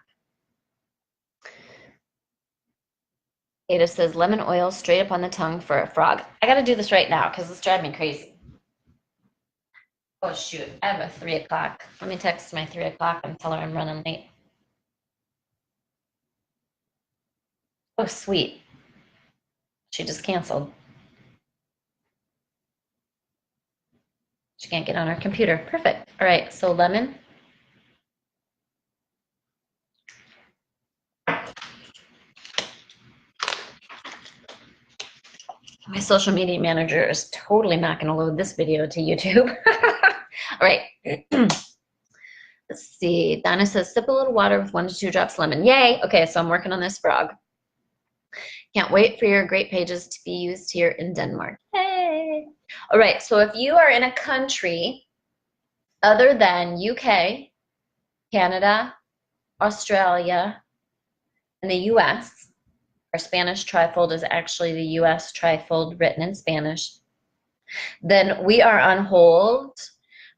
Ada says lemon oil straight up on the tongue for a frog. I got to do this right now because it's driving me crazy. Oh, shoot. I have a 3 o'clock. Let me text my 3 o'clock and tell her I'm running late. Oh, sweet. She just canceled. She can't get on her computer. Perfect. All right. So lemon. My social media manager is totally not going to load this video to YouTube. All right. Let's see. Donna says, sip a little water with 1 to 2 drops lemon. Yay. Okay, so I'm working on this frog. Can't wait for your great pages to be used here in Denmark. Hey. All right, so if you are in a country other than UK, Canada, Australia, and the US, our Spanish trifold is actually the US trifold written in Spanish, then we are on hold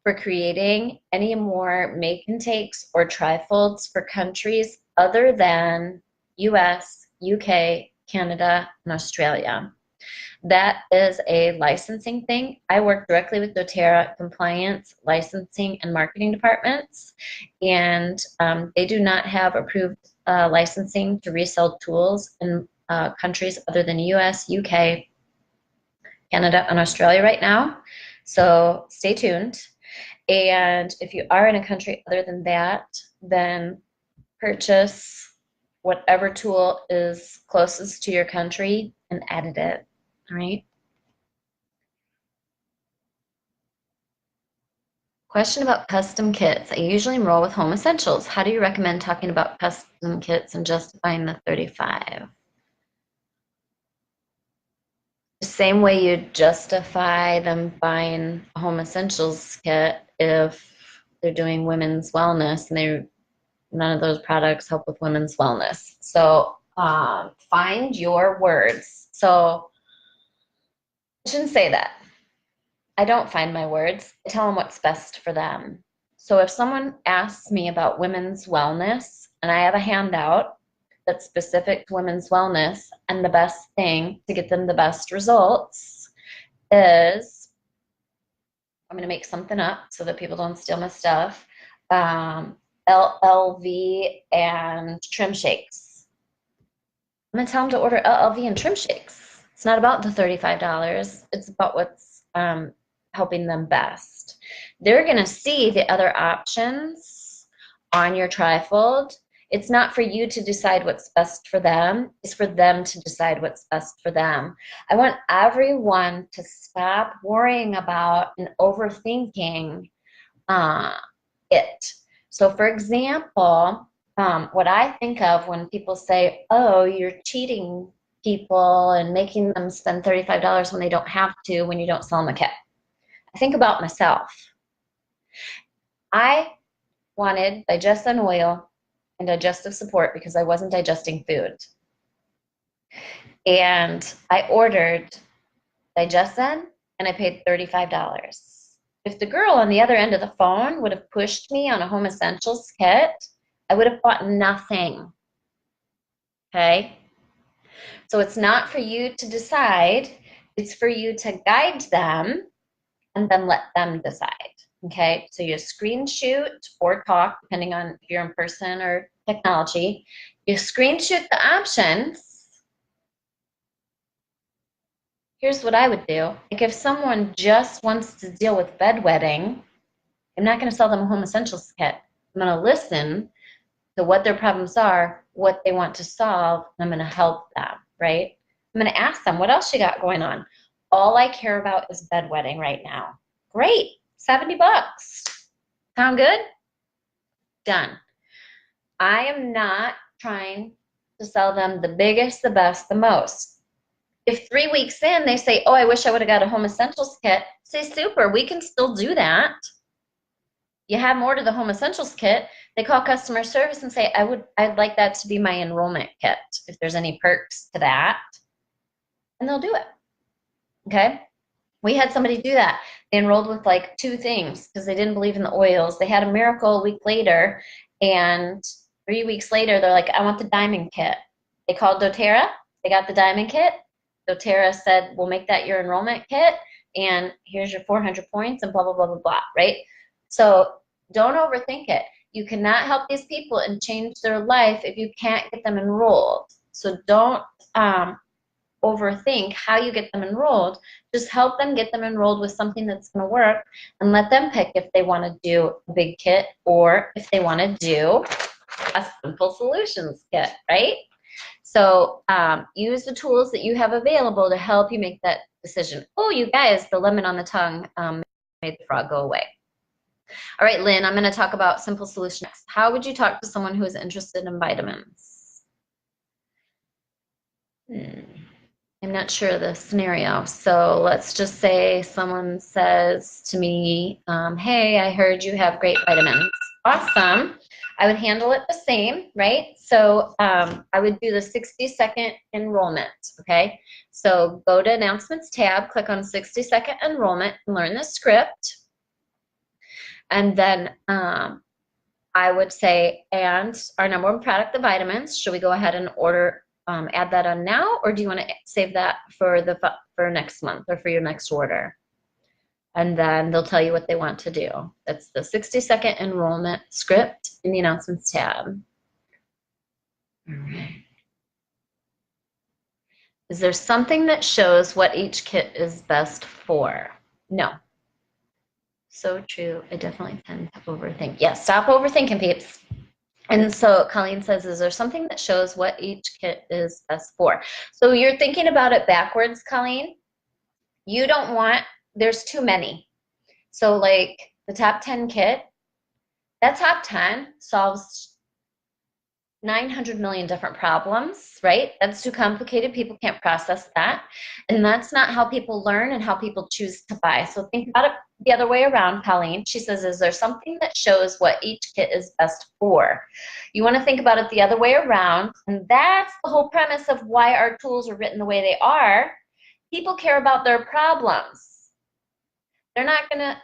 for creating any more make and takes or trifolds for countries other than US, UK, Canada, and Australia. That is a licensing thing. I work directly with Doterra compliance, licensing, and marketing departments, and they do not have approved licensing to resell tools in countries other than US, UK, Canada, and Australia right now. So stay tuned. And if you are in a country other than that, then purchase whatever tool is closest to your country and edit it, all right? Question about custom kits. I usually enroll with Home Essentials. How do you recommend talking about custom kits and justifying the $35? The same way you justify them buying a Home Essentials kit if they're doing women's wellness and none of those products help with women's wellness. So find your words. So I shouldn't say that. I don't find my words. I tell them what's best for them. So if someone asks me about women's wellness and I have a handout that's specific to women's wellness, and the best thing to get them the best results is, I'm going to make something up so that people don't steal my stuff. LLV and trim shakes. I'm going to tell them to order LLV and trim shakes. It's not about the $35. It's about what's helping them best. They're going to see the other options on your trifold. It's not for you to decide what's best for them. It's for them to decide what's best for them. I want everyone to stop worrying about and overthinking it. So for example, what I think of when people say, oh, you're cheating people and making them spend $35 when they don't have to, when you don't sell them a kit. I think about myself. I wanted digestion oil and digestive support because I wasn't digesting food. And I ordered digestion and I paid $35. If the girl on the other end of the phone would have pushed me on a home essentials kit, I would have bought nothing. Okay? So it's not for you to decide. It's for you to guide them and then let them decide. Okay? So you screen shoot or talk, depending on if you're in person or technology. You screen shoot the options. Here's what I would do. Like if someone just wants to deal with bedwetting, I'm not going to sell them a home essentials kit. I'm going to listen to what their problems are, what they want to solve, and I'm going to help them, right? I'm going to ask them, what else you got going on? All I care about is bedwetting right now. Great, $70. Sound good? Done. I am not trying to sell them the biggest, the best, the most. If 3 weeks in they say, oh, I wish I would have got a home essentials kit, say, super, we can still do that. You have more to the home essentials kit. They call customer service and say, I'd like that to be my enrollment kit, if there's any perks to that. And they'll do it. Okay? We had somebody do that. They enrolled with like 2 things because they didn't believe in the oils. They had a miracle a week later, and 3 weeks later, they're like, I want the diamond kit. They called Doterra. They got the diamond kit. Doterra said, we'll make that your enrollment kit, and here's your 400 points and blah, blah, blah, blah, blah, right? So don't overthink it. You cannot help these people and change their life if you can't get them enrolled. So don't overthink how you get them enrolled. Just help them get them enrolled with something that's going to work, and let them pick if they want to do a big kit or if they want to do a simple solutions kit, right? So use the tools that you have available to help you make that decision. Oh, you guys, the lemon on the tongue made the frog go away. All right, Lynn, I'm going to talk about simple solutions. How would you talk to someone who is interested in vitamins? I'm not sure of the scenario. So let's just say someone says to me, hey, I heard you have great vitamins. Awesome. I would handle it the same, right? So I would do the 60-second enrollment, okay? So go to Announcements tab, click on 60-second enrollment, and learn the script. And then I would say, and our number 1 product, the vitamins, should we go ahead and order, add that on now, or do you want to save that for next month or for your next order? And then they'll tell you what they want to do. That's the 60-second enrollment script in the Announcements tab. All right. Is there something that shows what each kit is best for? No. So true. I definitely tend to overthink. Yes, stop overthinking, peeps. And so Colleen says, is there something that shows what each kit is best for? So you're thinking about it backwards, Colleen. You don't want, there's too many. So like the top 10 kit, that top 10 solves 900 million different problems, right? That's too complicated. People can't process that. And that's not how people learn and how people choose to buy. So think about it the other way around, Colleen. She says, is there something that shows what each kit is best for? You want to think about it the other way around. And that's the whole premise of why our tools are written the way they are. People care about their problems. They're not going to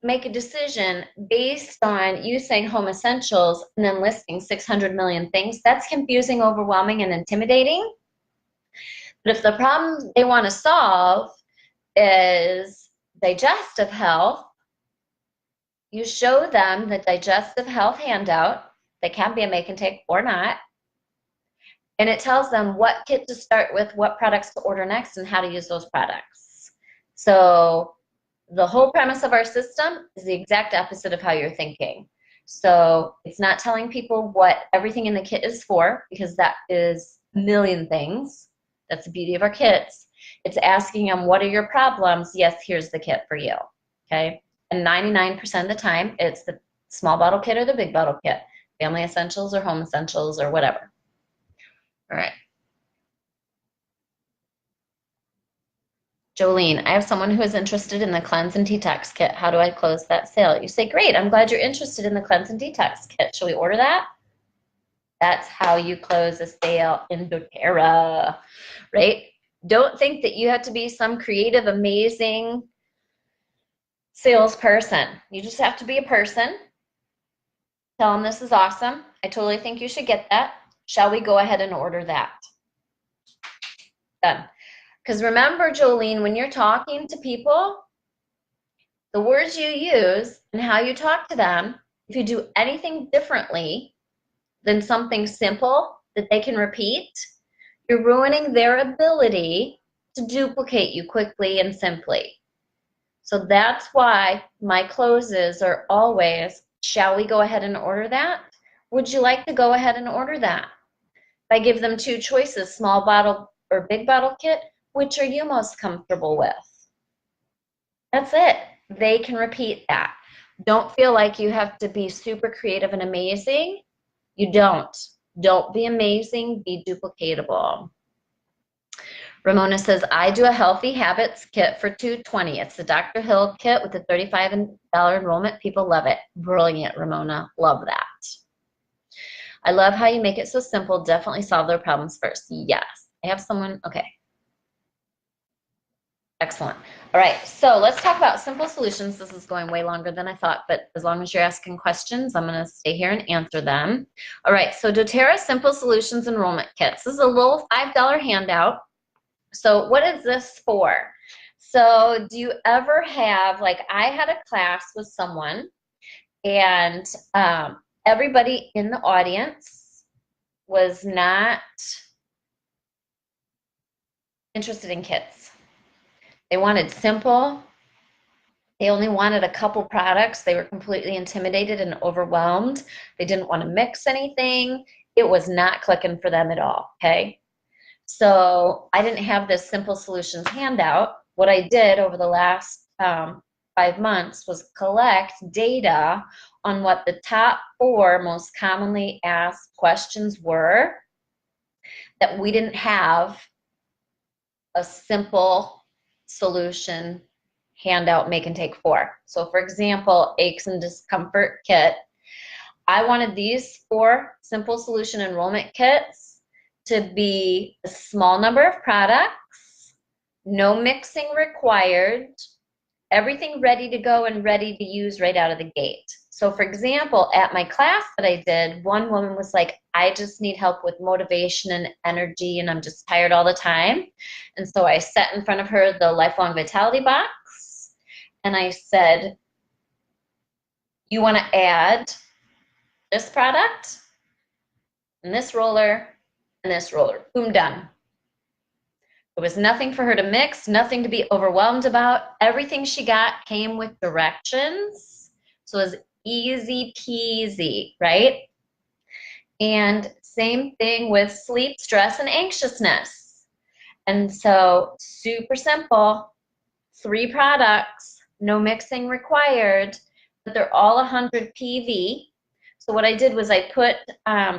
make a decision based on you saying home essentials and then listing 600 million things. That's confusing, overwhelming, and intimidating. But if the problem they want to solve is digestive health, You show them the digestive health handout. That can be a make and take or not. And it tells them what kit to start with, what products to order next, and how to use those products. So the whole premise of our system is the exact opposite of how you're thinking. So it's not telling people what everything in the kit is for, because that is a million things. That's the beauty of our kits. It's asking them, what are your problems? Yes, here's the kit for you. Okay. And 99% of the time, it's the small bottle kit or the big bottle kit, family essentials or home essentials or whatever. All right. Jolene, I have someone who is interested in the cleanse and detox kit. How do I close that sale? You say, great, I'm glad you're interested in the cleanse and detox kit. Shall we order that? That's how you close a sale in doTERRA, right? Don't think that you have to be some creative, amazing salesperson. You just have to be a person. Tell them this is awesome. I totally think you should get that. Shall we go ahead and order that? Done. Because remember, Jolene, when you're talking to people, the words you use and how you talk to them, if you do anything differently than something simple that they can repeat, you're ruining their ability to duplicate you quickly and simply. So that's why my closes are always, shall we go ahead and order that? Would you like to go ahead and order that? If I give them two choices, small bottle or big bottle kit, which are you most comfortable with? That's it. They can repeat that. Don't feel like you have to be super creative and amazing. You don't. Don't be amazing, be duplicatable. Ramona says, I do a healthy habits kit for $220. It's the Dr. Hill kit with the $35 enrollment. People love it. Brilliant, Ramona. Love that. I love how you make it so simple. Definitely solve their problems first. Yes. I have someone, okay. Excellent. All right, so let's talk about simple solutions. This is going way longer than I thought, but as long as you're asking questions, I'm going to stay here and answer them. All right, so doTERRA Simple Solutions Enrollment Kits. This is a little $5 handout. So what is this for? So do you ever have, like I had a class with someone and everybody in the audience was not interested in kits. They wanted simple. They only wanted a couple products. They were completely intimidated and overwhelmed. They didn't want to mix anything. It was not clicking for them at all, okay? So I didn't have this simple solutions handout. What I did over the last 5 months was collect data on what the top 4 most commonly asked questions were that we didn't have a simple solution handout make and take for. So for example, aches and discomfort kit. I wanted these 4 simple solution enrollment kits to be a small number of products, no mixing required, everything ready to go and ready to use right out of the gate. So for example, at my class that I did, one woman was like, I just need help with motivation and energy and I'm just tired all the time. And so I set in front of her the Lifelong Vitality box and I said, you want to add this product and this roller and this roller. Boom, done. There was nothing for her to mix, nothing to be overwhelmed about. Everything she got came with directions. So it was easy peasy, right? And same thing with sleep, stress, and anxiousness. And so super simple, 3 products, no mixing required, but they're all 100 PV. So what I did was I put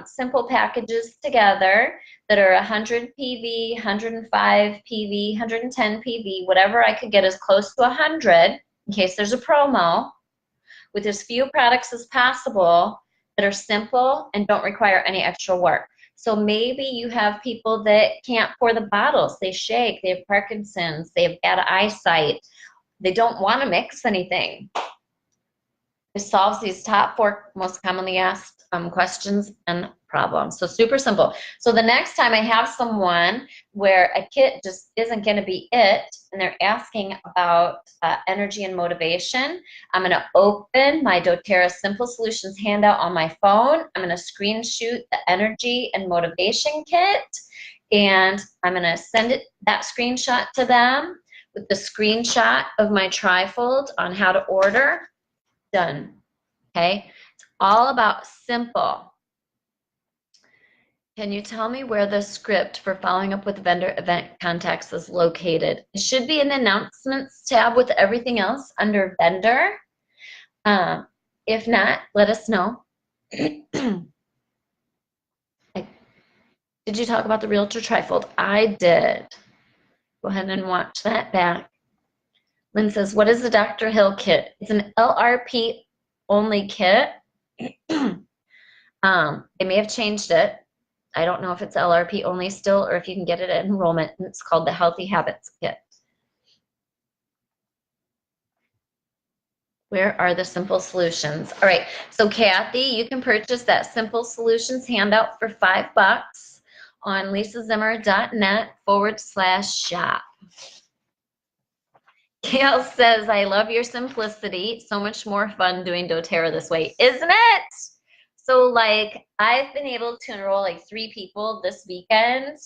simple packages together that are 100 PV, 105 PV, 110 PV, whatever I could get as close to 100 in case there's a promo, with as few products as possible that are simple and don't require any extra work. So maybe you have people that can't pour the bottles, they shake, they have Parkinson's, they have bad eyesight, they don't want to mix anything. It solves these top 4 most commonly asked questions and problems. So super simple. So the next time I have someone where a kit just isn't going to be it, and they're asking about energy and motivation, I'm going to open my doTERRA Simple Solutions handout on my phone. I'm going to screenshot the energy and motivation kit, and I'm going to send that screenshot to them with the screenshot of my trifold on how to order. Done. Okay, it's all about simple. Can you tell me where the script for following up with vendor event contacts is located? It should be in the announcements tab with everything else under vendor. If not, let us know. Did you talk about the Realtor Trifold? I did. Go ahead and watch that back. Lynn says, what is the Dr. Hill kit? It's an LRP only kit. They may have changed it. I don't know if it's LRP only still or if you can get it at enrollment. It's called the Healthy Habits Kit. Where are the simple solutions? All right, so Kathy, you can purchase that Simple Solutions handout for $5 on lisazimmer.net/shop. Gail says, I love your simplicity. So much more fun doing doTERRA this way, isn't it? So like I've been able to enroll like 3 people this weekend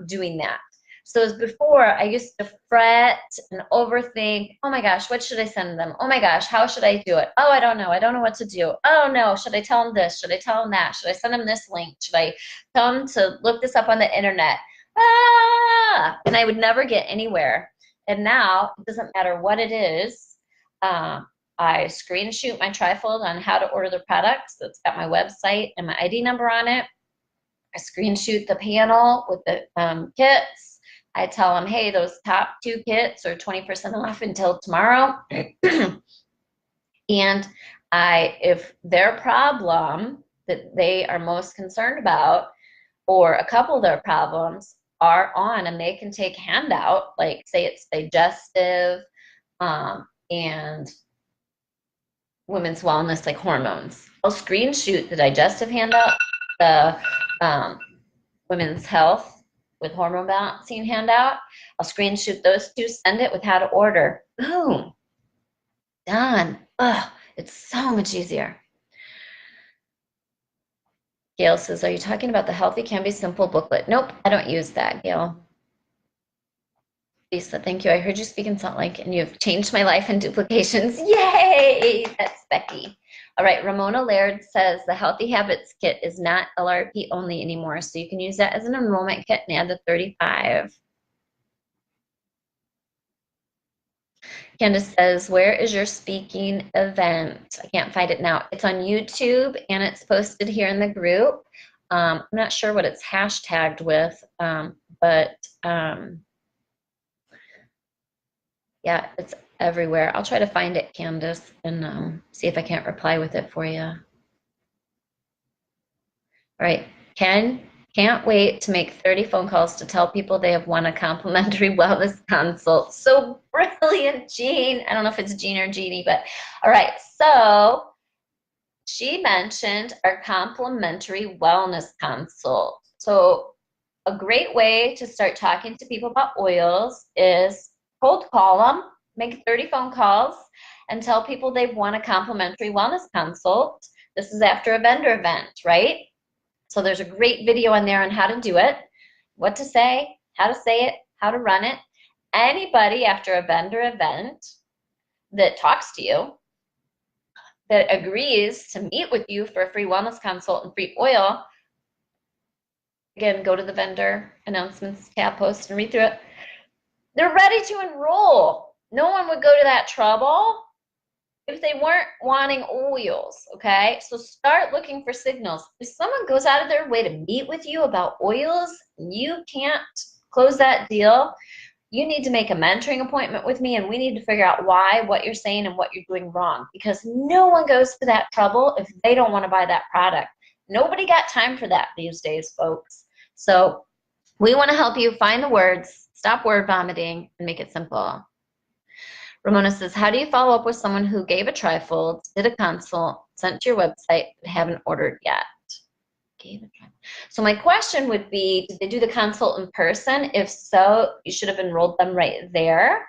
doing that. So as before, I used to fret and overthink. Oh my gosh, what should I send them? Oh my gosh, how should I do it? Oh, I don't know. I don't know what to do. Oh no, should I tell them this? Should I tell them that? Should I send them this link? Should I tell them to look this up on the internet? And I would never get anywhere. And now it doesn't matter what it is. I screenshot my trifold on how to order the products. That's got my website and my ID number on it. I screenshot the panel with the kits. I tell them, hey, those top 2 kits are 20% off until tomorrow. And if their problem that they are most concerned about, or a couple of their problems are on and they can take handout, like say it's digestive and women's wellness, like hormones. I'll screenshot the digestive handout, the women's health with hormone balancing handout. I'll screenshot those 2, send it with how to order. Boom. Done. Oh, it's so much easier. Gail says, are you talking about the Healthy Can Be Simple booklet? Nope, I don't use that, Gail. Lisa, thank you. I heard you speak in Salt Lake and you've changed my life in duplications. Yay! That's Becky. All right, Ramona Laird says the Healthy Habits Kit is not LRP only anymore, so you can use that as an enrollment kit and add the 35. Candace says, where is your speaking event? I can't find it now. It's on YouTube and it's posted here in the group. I'm not sure what it's hashtagged with, but yeah, it's everywhere. I'll try to find it, Candace, and see if I can't reply with it for you. All right, Ken, can't wait to make 30 phone calls to tell people they have won a complimentary wellness consult. So brilliant, Jean. I don't know if it's Jean or Jeannie, but all right. So she mentioned our complimentary wellness consult. So a great way to start talking to people about oils is cold call them, make 30 phone calls, and tell people they've won a complimentary wellness consult. This is after a vendor event, right? So there's a great video on there on how to do it, what to say it, how to run it. Anybody after a vendor event that talks to you, that agrees to meet with you for a free wellness consult and free oil, again, go to the vendor announcements tab, post, and read through it. They're ready to enroll. No one would go to that trouble if they weren't wanting oils, okay? So start looking for signals. If someone goes out of their way to meet with you about oils and you can't close that deal, you need to make a mentoring appointment with me and we need to figure out why, what you're saying, and what you're doing wrong, because no one goes to that trouble if they don't want to buy that product. Nobody got time for that these days, folks. So we want to help you find the words, stop word vomiting, and make it simple. Ramona says, how do you follow up with someone who gave a trifold, did a consult, sent to your website, but haven't ordered yet? So my question would be, did they do the consult in person? If so, you should have enrolled them right there.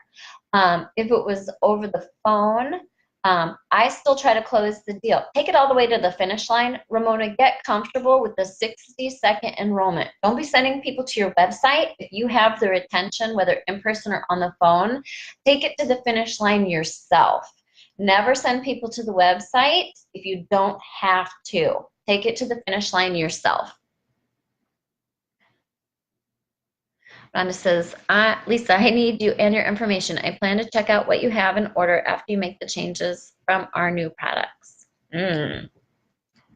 If it was over the phone, I still try to close the deal. Take it all the way to the finish line. Ramona, get comfortable with the 60-second enrollment. Don't be sending people to your website. If you have their attention, whether in person or on the phone, take it to the finish line yourself. Never send people to the website if you don't have to. Take it to the finish line yourself. Rhonda says, Lisa, I need you and your information. I plan to check out what you have in order after you make the changes from our new products. I'm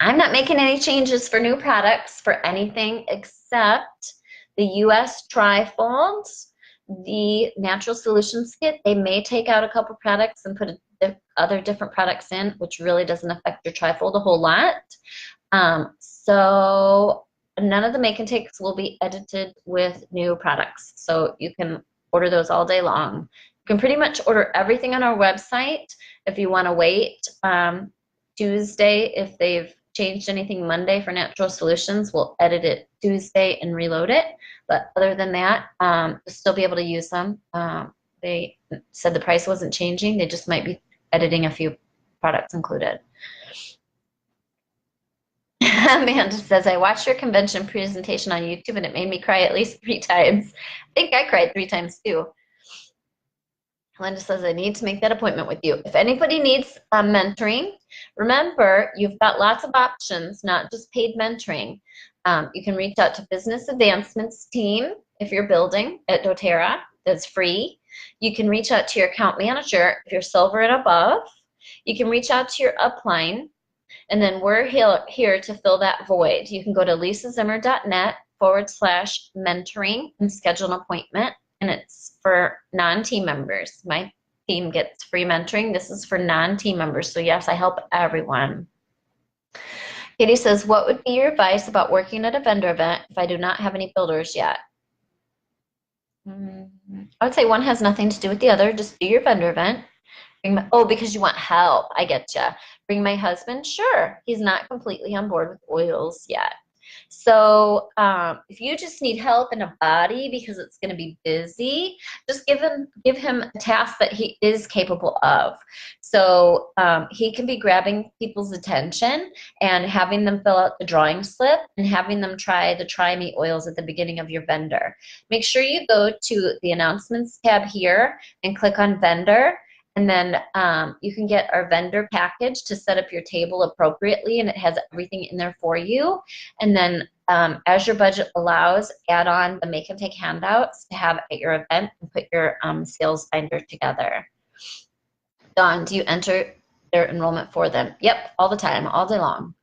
not making any changes for new products for anything except the US Trifolds, the Natural Solutions Kit. They may take out a couple products and put other different products in, which really doesn't affect your trifold a whole lot. So none of the make and takes will be edited with new products. So you can order those all day long. You can pretty much order everything on our website. If you want to wait Tuesday, if they've changed anything Monday for Natural Solutions, we'll edit it Tuesday and reload it. But other than that, you'll still be able to use them. They said the price wasn't changing. They just might be editing a few products included. Amanda says, I watched your convention presentation on YouTube and it made me cry at least 3 times. I think I cried 3 times too. Linda says, I need to make that appointment with you. If anybody needs mentoring, remember, you've got lots of options, not just paid mentoring. You can reach out to Business Advancements team if you're building at Doterra. That's free. You can reach out to your account manager if you're silver and above. You can reach out to your upline. And then we're here to fill that void. You can go to lisazimmer.net/mentoring and schedule an appointment. And it's for non-team members. My team gets free mentoring. This is for non-team members. So yes, I help everyone. Katie says, what would be your advice about working at a vendor event if I do not have any builders yet? I would say one has nothing to do with the other. Just do your vendor event. Because you want help. I get you. Bring my husband? Sure. He's not completely on board with oils yet. So if you just need help in a body because it's going to be busy, just give him a task that he is capable of. So he can be grabbing people's attention and having them fill out the drawing slip and having them try the Try Me oils at the beginning of your vendor. Make sure you go to the announcements tab here and click on vendor. And then you can get our vendor package to set up your table appropriately, and it has everything in there for you. And then as your budget allows, add on the make and take handouts to have at your event and put your sales binder together. Dawn, do you enter their enrollment for them? Yep, all the time, all day long.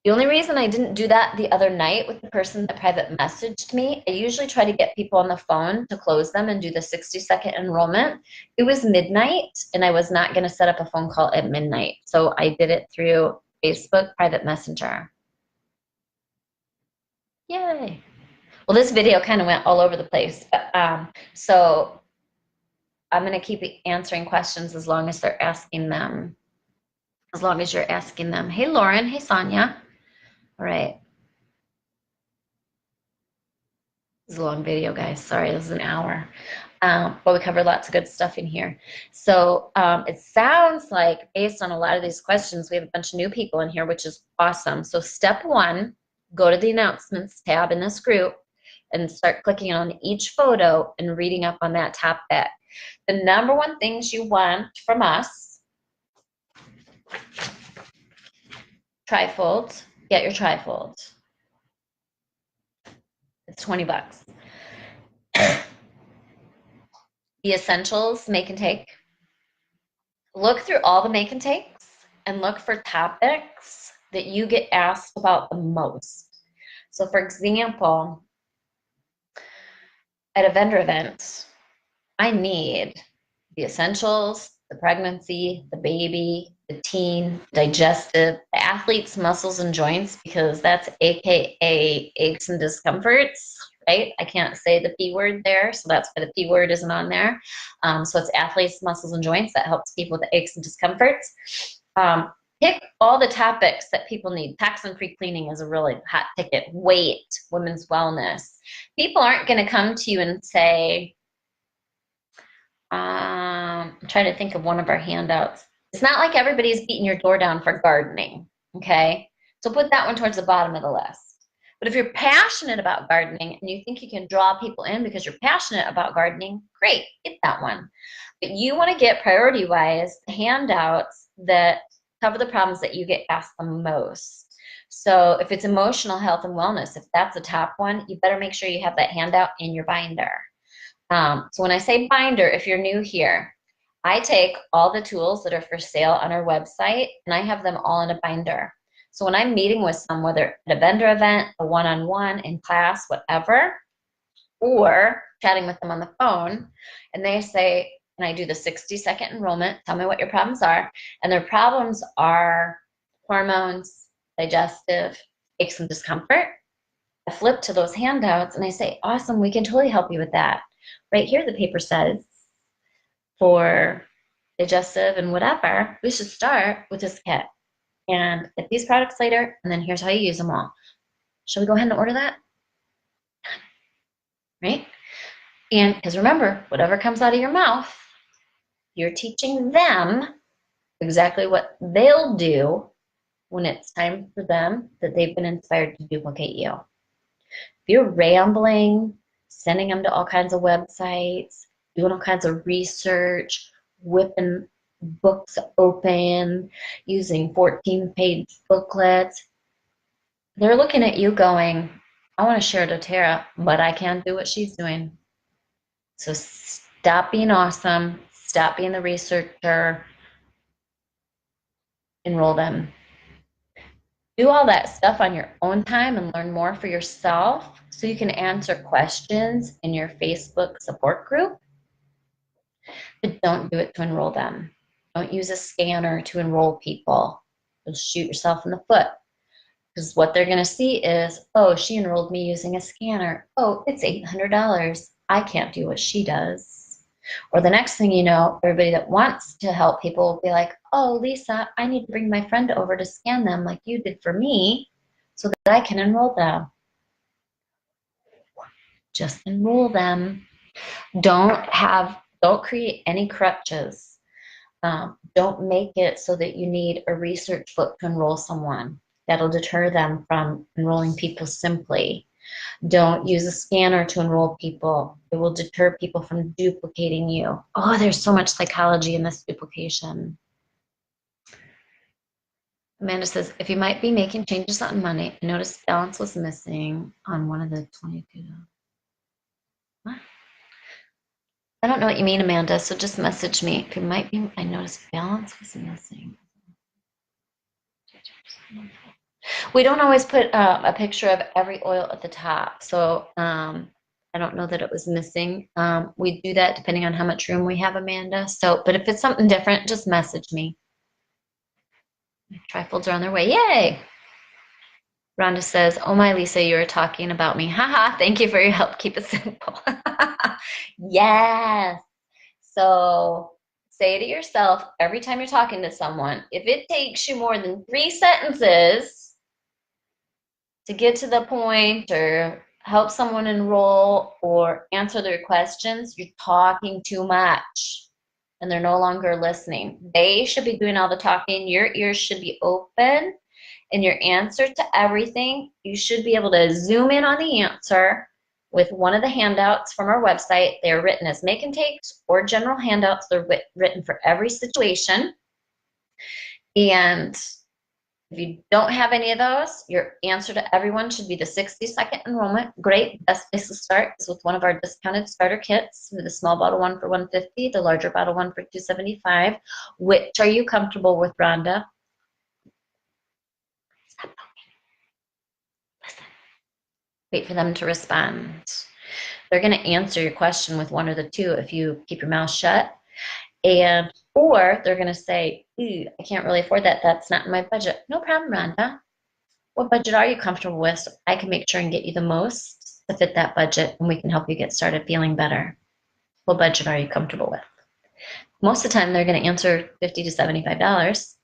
The only reason I didn't do that the other night with the person that private messaged me, I usually try to get people on the phone to close them and do the 60-second enrollment. It was midnight, and I was not going to set up a phone call at midnight. So I did it through Facebook Private Messenger. Yay. Well, this video kind of went all over the place. So I'm going to keep answering questions as long as they're asking them. As long as you're asking them. Hey, Lauren. Hey, Sonia. All right. This is a long video, guys. Sorry, this is an hour. But we covered lots of good stuff in here. So it sounds like, based on a lot of these questions, we have a bunch of new people in here, which is awesome. So step 1, go to the announcements tab in this group and start clicking on each photo and reading up on that topic. The number 1 things you want from us, trifold. Get your trifold. It's $20. The essentials, make and take. Look through all the make and takes and look for topics that you get asked about the most. So for example, at a vendor event, I need the essentials, the pregnancy, the baby, the teen, digestive, the athlete's muscles and joints, because that's AKA aches and discomforts, right? I can't say the P word there, so that's why the P word isn't on there. So it's athletes, muscles, and joints. That helps people with aches and discomforts. Pick all the topics that people need. Toxin-free cleaning is a really hot ticket. Weight, women's wellness. People aren't going to come to you and say, I'm trying to think of one of our handouts. It's not like everybody's beating your door down for gardening, okay? So put that one towards the bottom of the list. But if you're passionate about gardening and you think you can draw people in because you're passionate about gardening, great, get that one. But you want to get priority-wise handouts that cover the problems that you get asked the most. So if it's emotional health and wellness, if that's the top one, you better make sure you have that handout in your binder. So when I say binder, if you're new here, I take all the tools that are for sale on our website and I have them all in a binder. So when I'm meeting with someone, whether at a vendor event, a one-on-one, in class, whatever, or chatting with them on the phone, and they say, and I do the 60-second enrollment, tell me what your problems are, and their problems are hormones, digestive, aches and discomfort, I flip to those handouts and I say, awesome, we can totally help you with that. Right here, the paper says, for digestive and whatever, we should start with this kit and get these products later, and then here's how you use them all. Shall we go ahead and order that? Right? And because remember, whatever comes out of your mouth, you're teaching them exactly what they'll do when it's time for them that they've been inspired to duplicate you. If you're rambling, sending them to all kinds of websites, doing all kinds of research, whipping books open, using 14-page booklets, they're looking at you going, I want to share Doterra, but I can't do what she's doing. So stop being awesome, stop being the researcher, enroll them. Do all that stuff on your own time and learn more for yourself so you can answer questions in your Facebook support group, but don't do it to enroll them. Don't use a scanner to enroll people. You'll shoot yourself in the foot because what they're going to see is, oh, she enrolled me using a scanner. Oh, it's $800. I can't do what she does. Or the next thing you know, everybody that wants to help people will be like, oh, Lisa, I need to bring my friend over to scan them like you did for me so that I can enroll them. Just enroll them. Don't create any crutches. Don't make it so that you need a research book to enroll someone. That'll deter them from enrolling people simply. Don't use a scanner to enroll people. It will deter people from duplicating you. Oh, there's so much psychology in this duplication. Amanda says, if you might be making changes on Monday, I noticed balance was missing on one of the 22. What? I don't know what you mean, Amanda, so just message me. If you might be, I noticed balance was missing. We don't always put a picture of every oil at the top, so I don't know that it was missing. We do that depending on how much room we have, Amanda. So, but if it's something different, just message me. Trifolds are on their way. Yay! Rhonda says, oh my, Lisa, you were talking about me. Haha, thank you for your help. Keep it simple. Yes. So say to yourself every time you're talking to someone, if it takes you more than 3 sentences to get to the point or help someone enroll or answer their questions, you're talking too much and they're no longer listening. They should be doing all the talking. Your ears should be open and your answer to everything, you should be able to zoom in on the answer with one of the handouts from our website. They are written as make and takes or general handouts. They're written for every situation. And if you don't have any of those, your answer to everyone should be the 60-second enrollment. Great, best place to start is with one of our discounted starter kits, with the small bottle one for $150, the larger bottle one for $275. Which are you comfortable with, Rhonda? Stop talking. Listen. Wait for them to respond. They're going to answer your question with one or the two if you keep your mouth shut. Or they're going to say, I can't really afford that. That's not in my budget. No problem, Rhonda. What budget are you comfortable with so I can make sure and get you the most to fit that budget, and we can help you get started feeling better. What budget are you comfortable with? Most of the time, they're going to answer $50 to $75.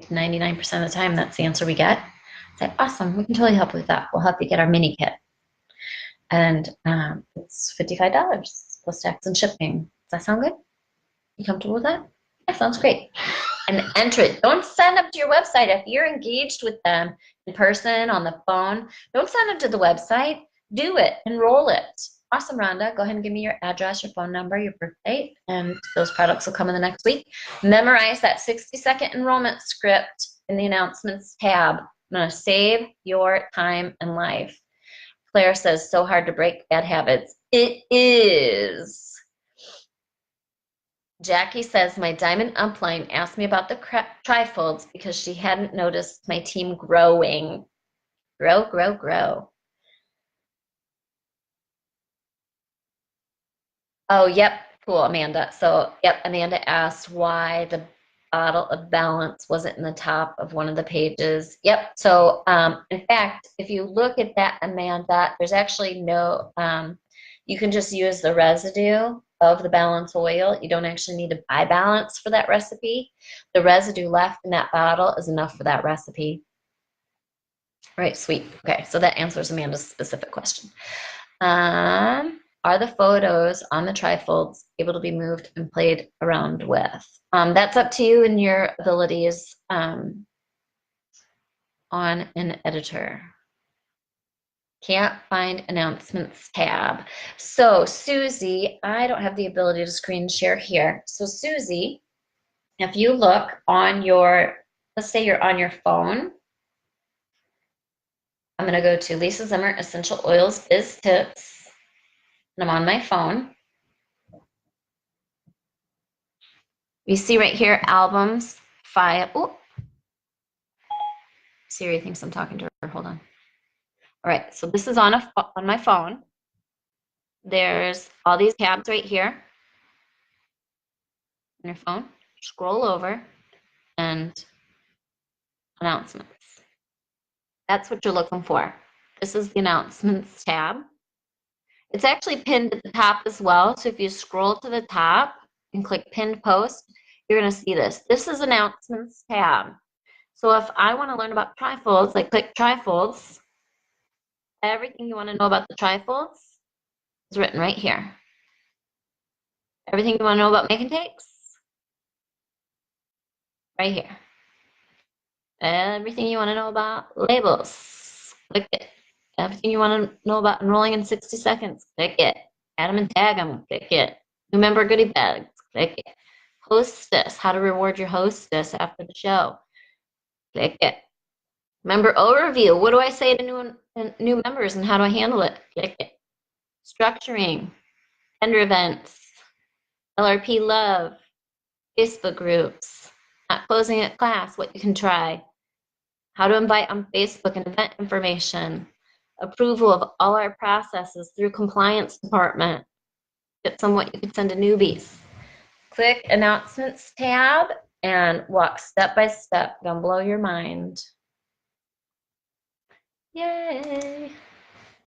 99% of the time, that's the answer we get. Say, awesome, we can totally help with that. We'll help you get our mini kit. And it's $55 plus tax and shipping. Does that sound good? You comfortable with that? That sounds great. And enter it. Don't sign up to your website. If you're engaged with them in person, on the phone, don't sign up to the website. Do it. Enroll it. Awesome, Rhonda. Go ahead and give me your address, your phone number, your birth date, and those products will come in the next week. Memorize that 60-second enrollment script in the announcements tab. I'm going to save your time and life. Claire says, so hard to break bad habits. It is. Jackie says, my diamond upline asked me about the trifolds because she hadn't noticed my team growing. Grow, grow, grow. Oh, yep. Cool, Amanda. So, yep, Amanda asked why the bottle of balance wasn't in the top of one of the pages. Yep. So, in fact, if you look at that, Amanda, there's actually no, you can just use the residue of the balance oil. You don't actually need to buy balance for that recipe. The residue left in that bottle is enough for that recipe. All right, sweet. Okay, so that answers Amanda's specific question. Are the photos on the trifolds able to be moved and played around with? That's up to you and your abilities on an editor. Can't find announcements tab. So Susie, I don't have the ability to screen share here. So Susie, if you look on your, let's say you're on your phone. I'm going to go to Lisa Zimmer Essential Oils Biz Tips. And I'm on my phone. You see right here, albums, file. Oh, Siri thinks I'm talking to her. Hold on. All right, so this is on my phone. There's all these tabs right here on your phone. Scroll over and announcements. That's what you're looking for. This is the announcements tab. It's actually pinned at the top as well. So if you scroll to the top and click pinned post, you're going to see this. This is announcements tab. So if I want to learn about trifolds, I click trifolds. Everything you want to know about the trifolds is written right here. Everything you want to know about make and takes, right here. Everything you want to know about labels, click it. Everything you want to know about enrolling in 60 seconds, click it. Add them and tag them, click it. New member goodie bags, click it. Hostess, how to reward your hostess after the show, click it. Member overview, what do I say to new members and how do I handle it? Click it. Structuring, tender events, LRP love, Facebook groups, not closing at class, what you can try, how to invite on Facebook and event information, approval of all our processes through compliance department, tips on what you could send to newbies. Click announcements tab and walk step by step. Gonna blow your mind. Yay!